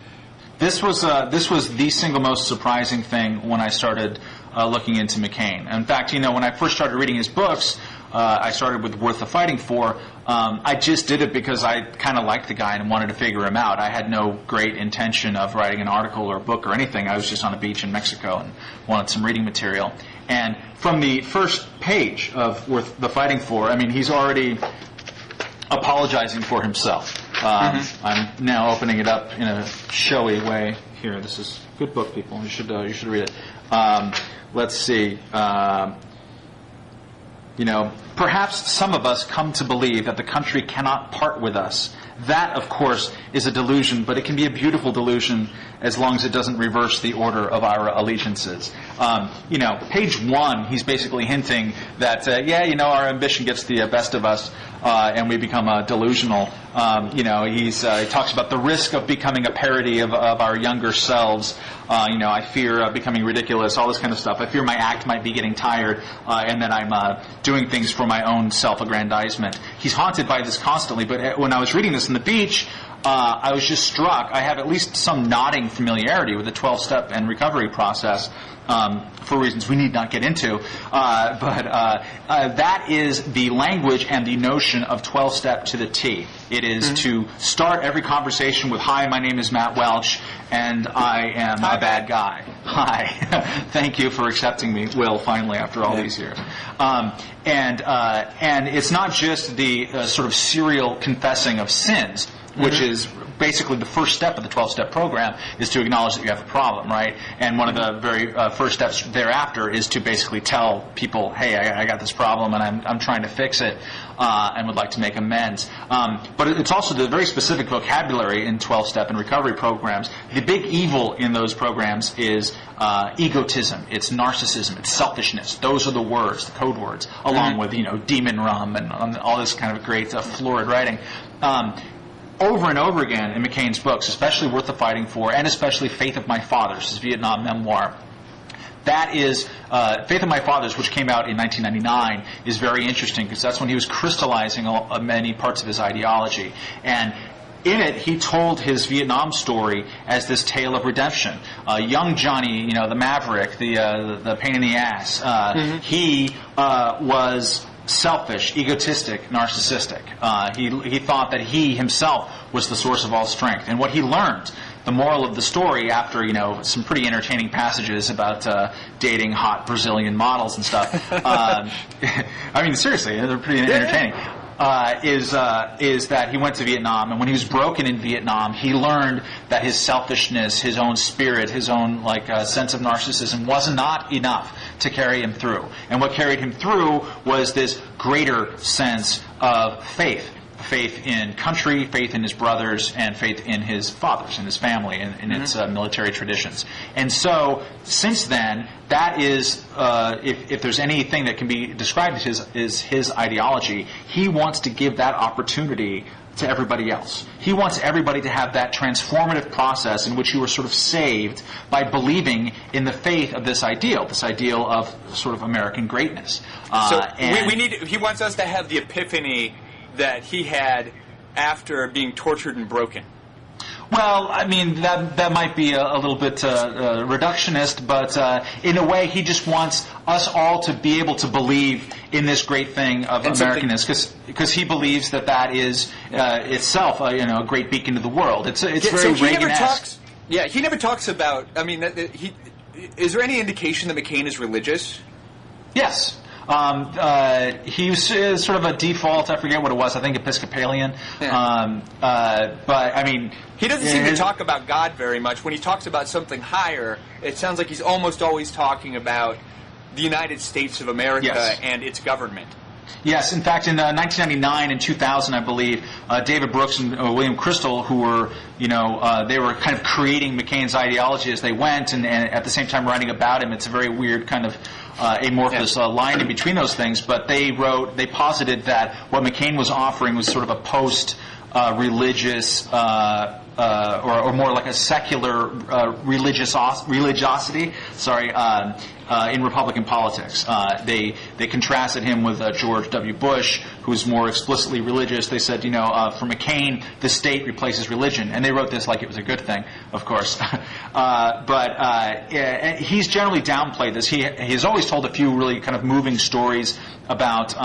This was the single most surprising thing when I started looking into McCain. In fact, when I first started reading his books, I started with Worth the Fighting For. I just did it because I kind of liked the guy and wanted to figure him out. I had no great intention of writing an article or a book or anything. I was just on a beach in Mexico and wanted some reading material. And from the first page of Worth the Fighting For, he's already apologizing for himself. I'm now opening it up in a showy way here. This is a good book, people. You should read it. Let's see. Perhaps some of us come to believe that the country cannot part with us. That, of course, is a delusion, but it can be a beautiful delusion as long as it doesn't reverse the order of our allegiances. Page 1, he's basically hinting that, our ambition gets the best of us, and we become delusional. He talks about the risk of becoming a parody of our younger selves. I fear becoming ridiculous, all this kind of stuff. I fear my act might be getting tired, and that I'm doing things for my own self-aggrandizement. He's haunted by this constantly, but when I was reading this on the beach, I was just struck. I have at least some nodding familiarity with the 12-step and recovery process for reasons we need not get into. But that is the language and the notion of 12-step to the T. It is to start every conversation with, "Hi, my name is Matt Welch, and I am a bad guy. Hi. Thank you for accepting me, Will, finally, after all these years." And it's not just the sort of serial confessing of sins, which is basically the first step of the 12-step program, is to acknowledge that you have a problem, right? And one of the very first steps thereafter is to basically tell people, "Hey, I got this problem, and I'm trying to fix it, and would like to make amends." But it's also the very specific vocabulary in 12-step and recovery programs. The big evil in those programs is egotism, it's narcissism, it's selfishness. Those are the words, the code words, along with demon rum and all this kind of great florid writing. Over and over again in McCain's books, especially Worth the Fighting For, and especially Faith of My Fathers, his Vietnam memoir. That is, Faith of My Fathers, which came out in 1999, is very interesting because that's when he was crystallizing many parts of his ideology. And in it, he told his Vietnam story as this tale of redemption. Young Johnny, the Maverick, the pain in the ass, he was selfish, egotistic, narcissistic. He thought that he himself was the source of all strength. And what he learned, the moral of the story, after some pretty entertaining passages about dating hot Brazilian models and stuff. Seriously, they're pretty entertaining. Is that he went to Vietnam, and when he was broken in Vietnam, he learned that his selfishness, his own spirit, his own sense of narcissism was not enough to carry him through. And what carried him through was this greater sense of faith. Faith in country, faith in his brothers, and faith in his fathers, in his family, in its military traditions. And so, since then, that is, if there's anything that can be described as his ideology, he wants to give that opportunity to everybody else. He wants everybody to have that transformative process in which you were sort of saved by believing in the faith of this ideal of sort of American greatness. He wants us to have the epiphany that he had after being tortured and broken. Well, that might be a little bit reductionist, but in a way he just wants us all to be able to believe in this great thing of Americanness, because he believes that is itself a great beacon to the world. It's very Reagan-esque. He never talks about, is there any indication that McCain is religious? Yes. He was sort of a default, I forget what it was, I think Episcopalian. Yeah. But, he doesn't seem to talk about God very much. When he talks about something higher, it sounds like he's almost always talking about the United States of America and its government. Yes, in fact, in 1999 and 2000, I believe, David Brooks and William Crystal, who were, they were kind of creating McCain's ideology as they went, and at the same time writing about him. It's a very weird kind of amorphous line in between those things. But they posited that what McCain was offering was sort of a post-religious, or more like a secular religiosity. In Republican politics. They contrasted him with George W. Bush, who's more explicitly religious. They said, for McCain, the state replaces religion. And they wrote this like it was a good thing, of course. But he's generally downplayed this. He has always told a few really kind of moving stories about,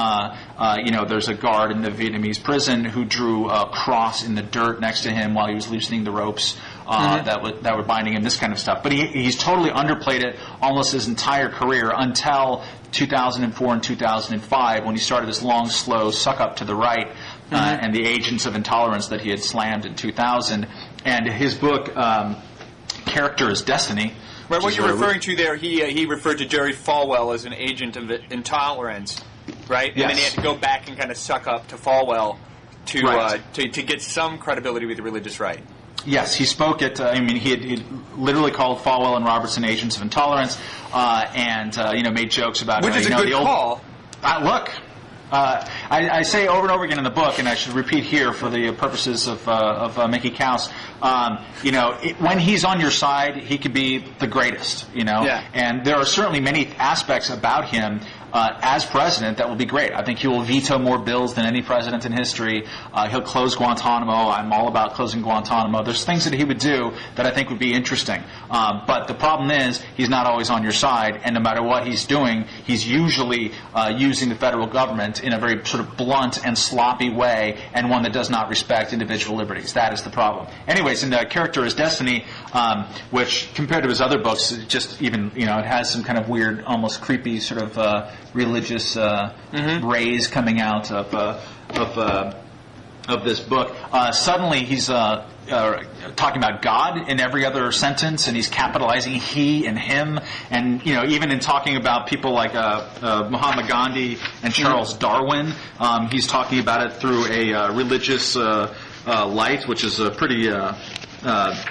there's a guard in the Vietnamese prison who drew a cross in the dirt next to him while he was loosening the ropes. That were binding him, this kind of stuff. But he's totally underplayed it almost his entire career until 2004 and 2005 when he started this long, slow suck up to the right and the agents of intolerance that he had slammed in 2000. And his book, Character is Destiny. Right, what you're referring to there, he referred to Jerry Falwell as an agent of intolerance, right? Yes. And then he had to go back and kind of suck up to Falwell to get some credibility with the religious right. Yes, he spoke at, he had literally called Falwell and Robertson agents of intolerance, and made jokes about which is a good call. Look, I say over and over again in the book, and I should repeat here for the purposes of Mickey Kaus, when he's on your side, he could be the greatest, Yeah. And there are certainly many aspects about him as president that will be great. I think he will veto more bills than any president in history. He'll close Guantanamo. I'm all about closing Guantanamo. There's things that he would do that I think would be interesting. But the problem is he's not always on your side, and no matter what he's doing, he's usually using the federal government in a very sort of blunt and sloppy way, and one that does not respect individual liberties. That is the problem. Anyways, in Character is Destiny, which compared to his other books, just even, it has some kind of weird, almost creepy sort of religious rays coming out of this book. Suddenly he's talking about God in every other sentence, and he's capitalizing he and him, and even in talking about people like Mahatma Gandhi and Charles Darwin, he's talking about it through a religious light, which is pretty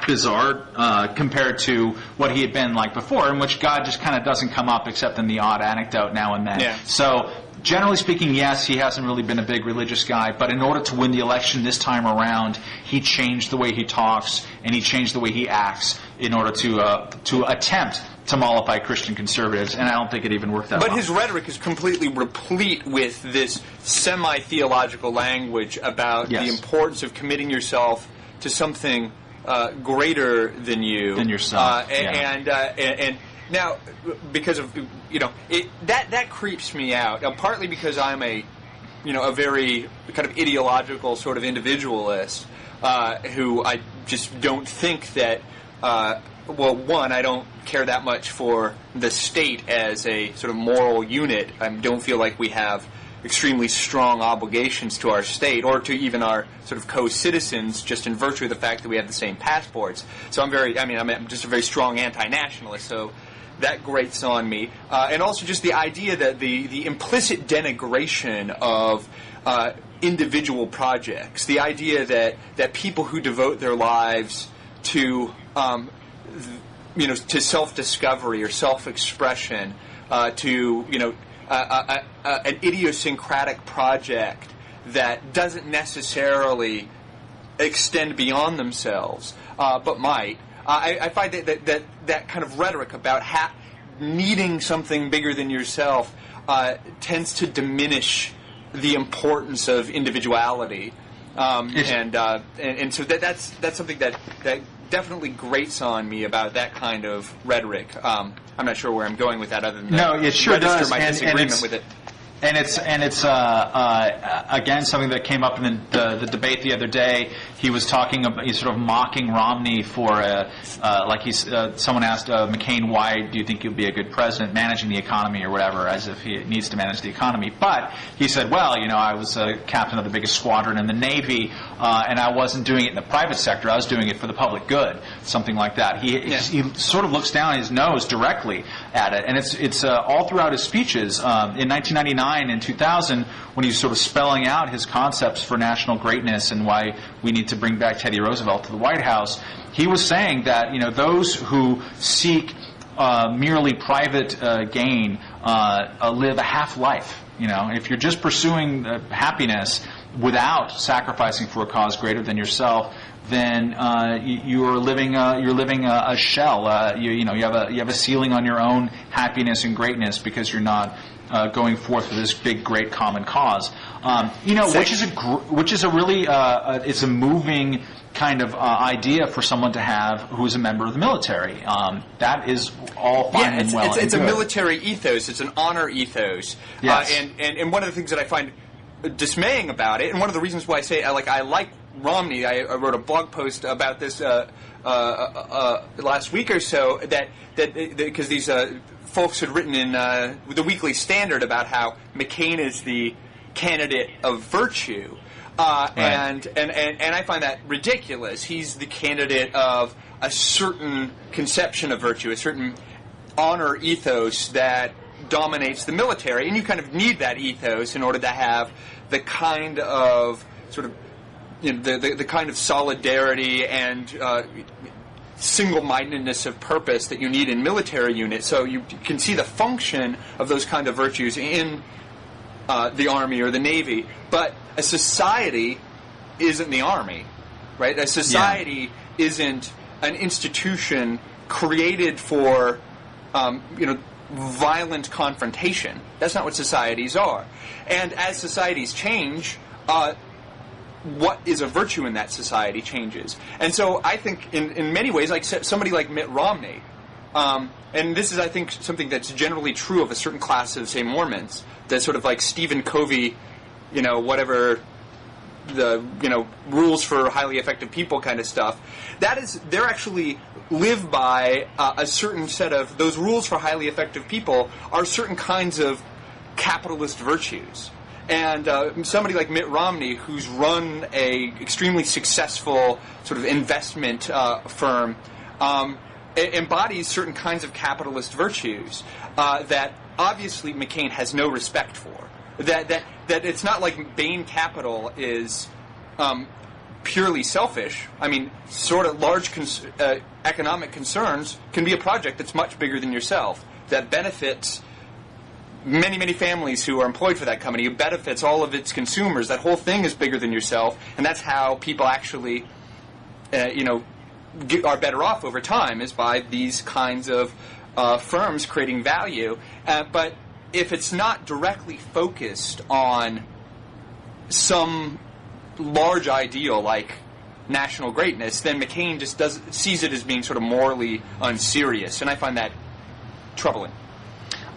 bizarre compared to what he had been like before, in which God just kind of doesn't come up except in the odd anecdote now and then. Yeah. So generally speaking, yes, he hasn't really been a big religious guy, but in order to win the election this time around, he changed the way he talks and he changed the way he acts in order to attempt to mollify Christian conservatives, and I don't think it even worked out well. But his rhetoric is completely replete with this semi-theological language about the importance of committing yourself to something greater than you, than yourself, and now because of that creeps me out. Partly because I'm a very kind of ideological sort of individualist who I just don't think that. One, I don't care that much for the state as a sort of moral unit. I don't feel like we have extremely strong obligations to our state or to even our sort of co-citizens just in virtue of the fact that we have the same passports. So I'm just a very strong anti-nationalist, so that grates on me. And also just the idea that the implicit denigration of individual projects, the idea that people who devote their lives to to self-discovery or self-expression, to an idiosyncratic project that doesn't necessarily extend beyond themselves, but might. I find that kind of rhetoric about needing something bigger than yourself tends to diminish the importance of individuality, and so that's something that definitely grates on me about that kind of rhetoric. I'm not sure where I'm going with that, other than it sure does. My disagreement with it. And it's again something that came up in the debate the other day. He was talking about, he's sort of mocking Romney for someone asked McCain, why do you think he'll be a good president managing the economy or whatever, as if he needs to manage the economy. But he said, well, I was a captain of the biggest squadron in the Navy, and I wasn't doing it in the private sector. I was doing it for the public good, something like that. He sort of looks down his nose directly at it, and it's all throughout his speeches. In 1999. 2009 and 2000, when he's sort of spelling out his concepts for national greatness and why we need to bring back Teddy Roosevelt to the White House, he was saying that those who seek merely private gain live a half life. If you're just pursuing happiness without sacrificing for a cause greater than yourself, then you're living a shell. You have a ceiling on your own happiness and greatness because you're not going forth for this big, great common cause. Which is a really it's a moving kind of idea for someone to have who's a member of the military. That is all fine and well. It's a military ethos. It's an honor ethos. Yes. And one of the things that I find dismaying about it, and one of the reasons why I say I like Romney, I wrote a blog post about this last week or so, that because these folks had written in the Weekly Standard about how McCain is the candidate of virtue. Right. And I find that ridiculous. He's the candidate of a certain conception of virtue, a certain honor ethos that dominates the military, and you kind of need that ethos in order to have the kind of sort of the kind of solidarity and single-mindedness of purpose that you need in military units. So you can see the function of those kind of virtues in the Army or the Navy, but a society isn't the Army, right? A society isn't an institution created for, violent confrontation. That's not what societies are. And as societies change, what is a virtue in that society changes. And so I think in many ways, like somebody like Mitt Romney, and this is, I think, something that's generally true of a certain class of, say, Mormons, that sort of like Stephen Covey, whatever the, rules for highly effective people kind of stuff. They're actually live by a certain set of, those rules for highly effective people are certain kinds of capitalist virtues. And somebody like Mitt Romney, who's run a extremely successful sort of investment firm, embodies certain kinds of capitalist virtues that obviously McCain has no respect for. That it's not like Bain Capital is purely selfish. I mean, sort of large economic concerns can be a project that's much bigger than yourself, that benefits many, many families who are employed for that company, who benefits all of its consumers. That whole thing is bigger than yourself, and that's how people actually, are better off over time, is by these kinds of firms creating value. But if it's not directly focused on some large ideal like national greatness, then McCain just sees it as being sort of morally unserious, and I find that troubling.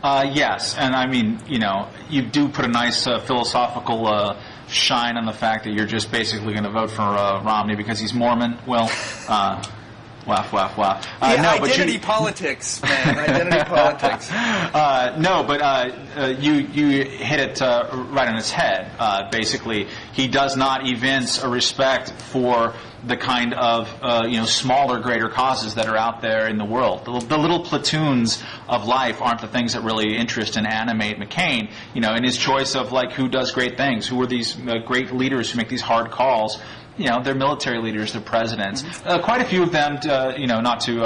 Yes, and I mean, you do put a nice philosophical shine on the fact that you're just basically going to vote for Romney because he's Mormon. Well, laugh, laugh, laugh. Identity politics, man. Identity politics. You hit it right on its head. Basically, he does not evince a respect for the kind of smaller, greater causes that are out there in the world. The little platoons of life aren't the things that really interest and animate McCain. In his choice of who does great things, who are these great leaders who make these hard calls. They're military leaders, they're presidents. Quite a few of them, not to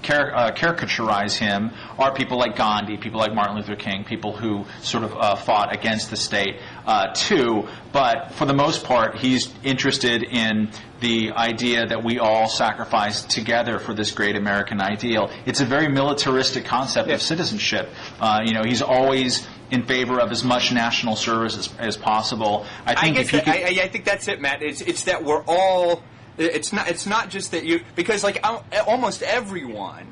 caricaturize him, are people like Gandhi, people like Martin Luther King, people who sort of fought against the state too. But for the most part, he's interested in the idea that we all sacrifice together for this great American ideal. It's a very militaristic concept of citizenship. He's always in favor of as much national service as possible. I think that's it, Matt. It's that we're all. It's not just that you, because almost everyone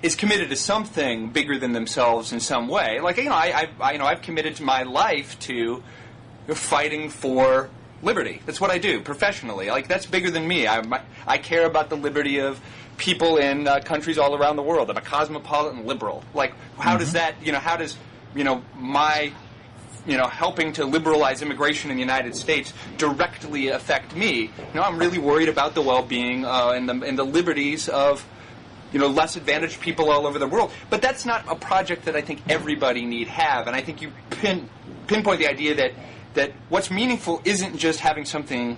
is committed to something bigger than themselves in some way. I've committed to my life to fighting for liberty. That's what I do professionally. That's bigger than me. I care about the liberty of people in countries all around the world. I'm a cosmopolitan liberal. How does that? How does my helping to liberalize immigration in the United States directly affect me? I'm really worried about the well-being and the liberties of less advantaged people all over the world. But that's not a project that I think everybody need have. And I think you pinpoint the idea that what's meaningful isn't just having something,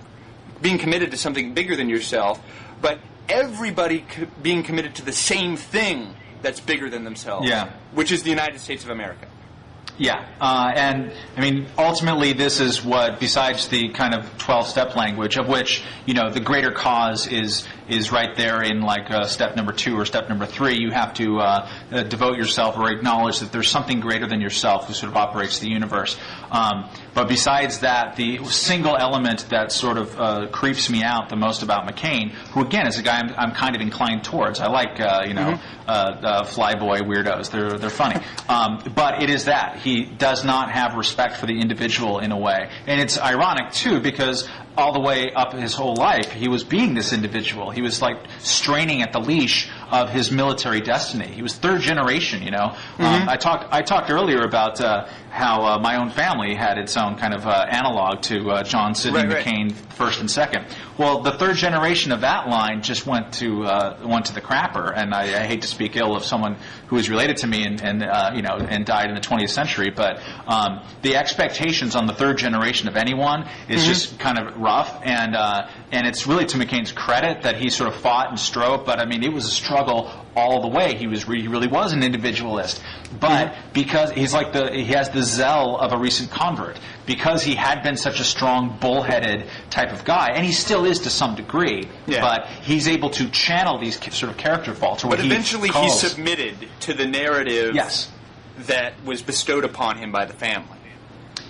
being committed to something bigger than yourself, but everybody being committed to the same thing that's bigger than themselves, which is the United States of America. Yeah, and I mean, ultimately, this is what, besides the kind of 12-step language, of which, you know, the greater cause is right there in like step number 2 or step number 3. You have to devote yourself or acknowledge that there's something greater than yourself who sort of operates the universe. But besides that, the single element that sort of creeps me out the most about McCain, who again is a guy I'm kind of inclined towards. I like flyboy weirdos. They're funny. But it is that he does not have respect for the individual in a way, and it's ironic too because all the way up his whole life he was being this individual. He was like straining at the leash of his military destiny. He was third generation, you know. I talked earlier about how my own family had its own kind of analog to John Sidney McCain, first and second. Well, the third generation of that line just went to the crapper, and I hate to speak ill of someone who is related to me and died in the 20th century, but the expectations on the third generation of anyone is just kind of rough, and it's really to McCain's credit that he sort of fought and strove, but I mean it was a struggle all the way. He really was an individualist, but because he's like he has the zeal of a recent convert, because he had been such a strong bullheaded type of guy, and he still is to some degree, but he's able to channel these sort of character faults. But eventually he submitted to the narrative that was bestowed upon him by the family.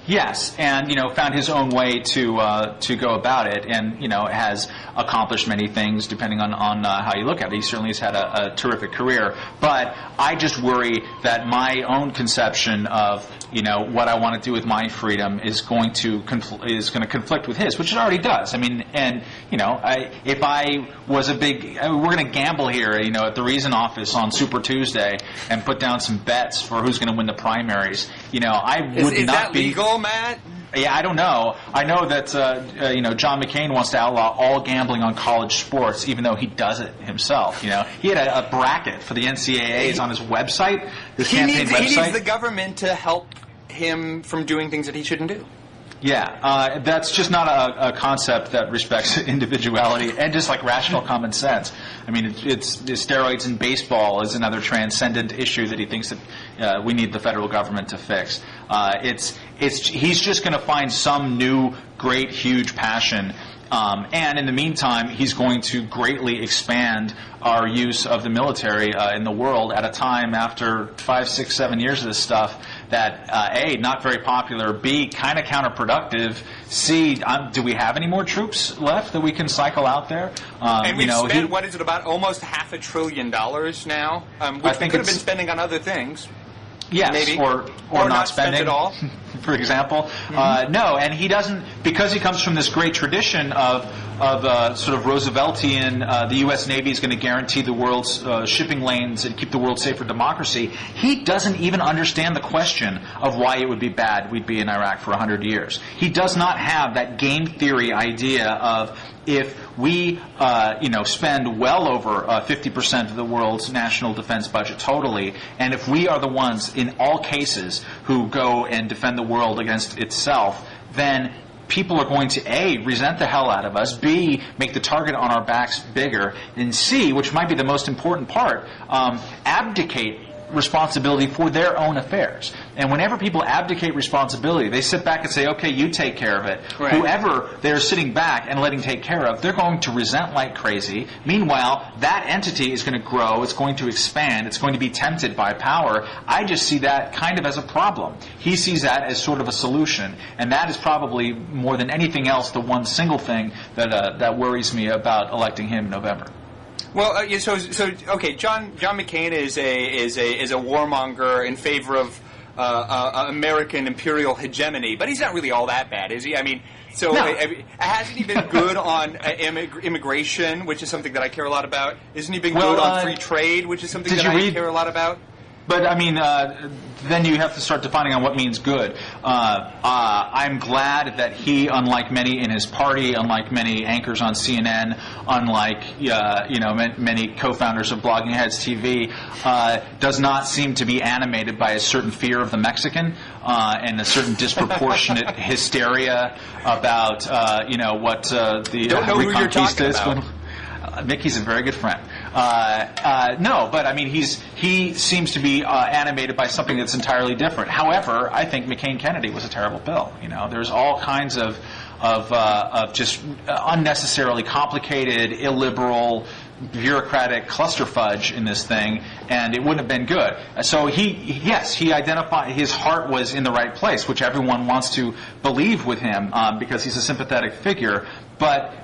Yes, and found his own way to go about it, and has accomplished many things depending on how you look at it. He certainly has had a terrific career, but I just worry that my own conception of what I want to do with my freedom is going to conflict with his, which it already does. I mean, and if I was we're going to gamble here, at the Reason office on Super Tuesday and put down some bets for who's going to win the primaries. I would is not that be legal, Matt? Yeah, I don't know. I know that John McCain wants to outlaw all gambling on college sports, even though he does it himself. He had a bracket for the NCAAs on his website, his campaign website. He needs the government to help him from doing things that he shouldn't do. Yeah, that's just not a concept that respects individuality and just like rational common sense. I mean, it's steroids in baseball is another transcendent issue that he thinks that we need the federal government to fix. He's just going to find some new, great, huge passion. And in the meantime, he's going to greatly expand our use of the military in the world at a time after 5, 6, 7 years of this stuff that, A, not very popular, B, kind of counterproductive, C, do we have any more troops left that we can cycle out there? And we've spent, what is it, about almost $500 billion now, which we could have been spending on other things. Yes, maybe. or not spending at all. For example. No, and he doesn't, because he comes from this great tradition of sort of Rooseveltian, the U.S. Navy is going to guarantee the world's shipping lanes and keep the world safe for democracy. He doesn't even understand the question of why it would be bad we'd be in Iraq for 100 years. He does not have that game theory idea of if we spend well over 50% of the world's national defense budget totally, and if we are the ones in all cases who go and defend the world against itself, then people are going to A, resent the hell out of us, B, make the target on our backs bigger, and C, which might be the most important part, abdicate responsibility for their own affairs. And whenever people abdicate responsibility, they sit back and say, okay, you take care of it. Right. Whoever they're sitting back and letting take care of, they're going to resent like crazy. Meanwhile, that entity is going to grow, it's going to expand, it's going to be tempted by power. I just see that kind of as a problem. He sees that as sort of a solution. And that is probably, more than anything else, the one single thing that worries me about electing him in November. Well, okay. John McCain is a warmonger in favor of American imperial hegemony, but he's not really all that bad, is he? I mean, so no. Hasn't he been good on immigration, which is something that I care a lot about? Isn't he been good on free trade, which is something that I care a lot about? But I mean, then you have to start defining on what means good. I'm glad that he, unlike many in his party, unlike many anchors on CNN, unlike many co-founders of Blogging Heads TV, does not seem to be animated by a certain fear of the Mexican and a certain disproportionate hysteria about what the Reconquista is. Mickey's a very good friend. No, but I mean, he seems to be animated by something that's entirely different. However, I think McCain-Kennedy was a terrible bill. There's all kinds of just unnecessarily complicated, illiberal, bureaucratic clusterfudge in this thing, and it wouldn't have been good. So he identified his heart was in the right place, which everyone wants to believe with him because he's a sympathetic figure, but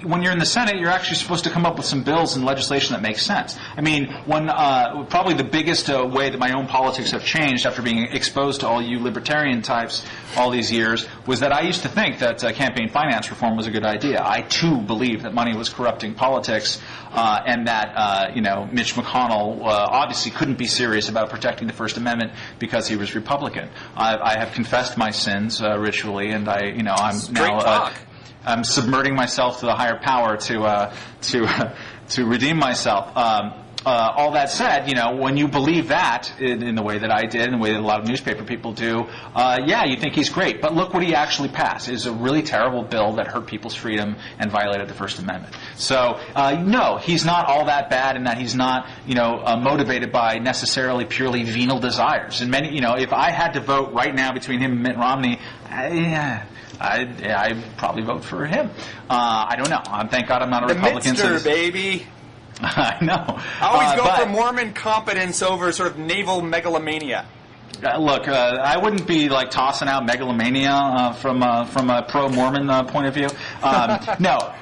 when you're in the Senate, you're actually supposed to come up with some bills and legislation that makes sense. I mean, probably the biggest way that my own politics have changed after being exposed to all you libertarian types all these years was that I used to think that campaign finance reform was a good idea. I, too, believed that money was corrupting politics and that, Mitch McConnell obviously couldn't be serious about protecting the First Amendment because he was Republican. I have confessed my sins ritually, and I'm now I'm submerting myself to the higher power to redeem myself. All that said, when you believe that in the way that I did, in the way that a lot of newspaper people do, you think he's great. But look what he actually passed. It is a really terrible bill that hurt people's freedom and violated the First Amendment. So, no, he's not all that bad in that he's not, motivated by necessarily purely venal desires. And many, if I had to vote right now between him and Mitt Romney, I'd probably vote for him. I don't know. Thank God I'm not a Republican. The Mitster, baby. I know. I always go for Mormon competence over sort of naval megalomania. Look, I wouldn't be like tossing out megalomania from a pro-Mormon point of view. No.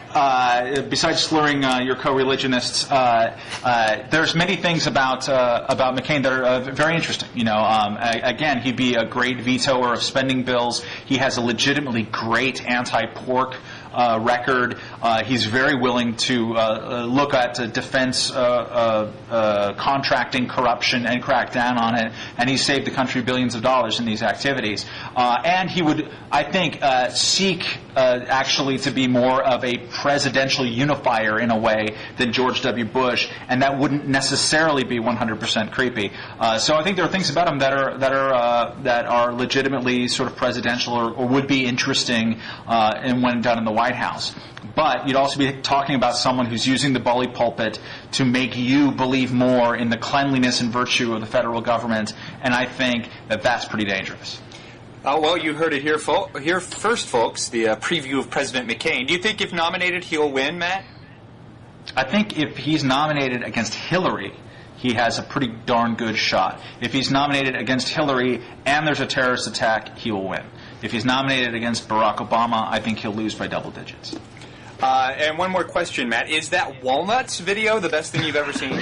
Besides slurring your co-religionists, there's many things about McCain that are very interesting. Again, he'd be a great vetoer of spending bills. He has a legitimately great anti-pork record. He's very willing to look at defense contracting corruption and crack down on it, and he's saved the country billions of dollars in these activities. And he would, I think, seek actually to be more of a presidential unifier in a way than George W. Bush, and that wouldn't necessarily be 100% creepy. So I think there are things about him that are legitimately sort of presidential or would be interesting when done in the White House. But you'd also be talking about someone who's using the bully pulpit to make you believe more in the cleanliness and virtue of the federal government, and I think that that's pretty dangerous. Well, you heard it here first, folks, the preview of President McCain. Do you think if nominated he'll win, Matt? I think if he's nominated against Hillary, he has a pretty darn good shot. If he's nominated against Hillary and there's a terrorist attack, he will win. If he's nominated against Barack Obama, I think he'll lose by double digits. And one more question, Matt. Is that Walnuts video the best thing you've ever seen?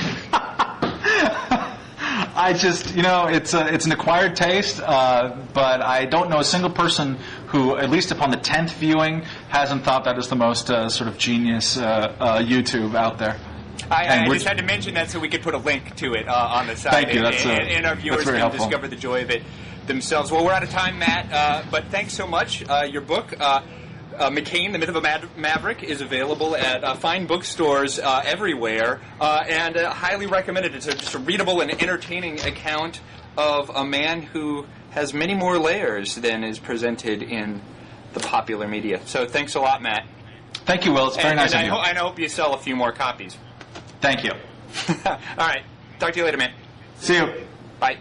I just, it's an acquired taste, but I don't know a single person who, at least upon the 10th viewing, hasn't thought that is the most sort of genius YouTube out there. I just had to mention that so we could put a link to it on the site. Thank you. And our viewers can helpful. Discover the joy of it themselves. Well, we're out of time, Matt, but thanks so much. Your book, McCain, The Myth of a Maverick, is available at fine bookstores everywhere, and highly recommended. It's just a readable and entertaining account of a man who has many more layers than is presented in the popular media. So thanks a lot, Matt. Thank you, Will. It's very nice of you. I hope you sell a few more copies. Thank you. All right. Talk to you later, man. See you. Bye.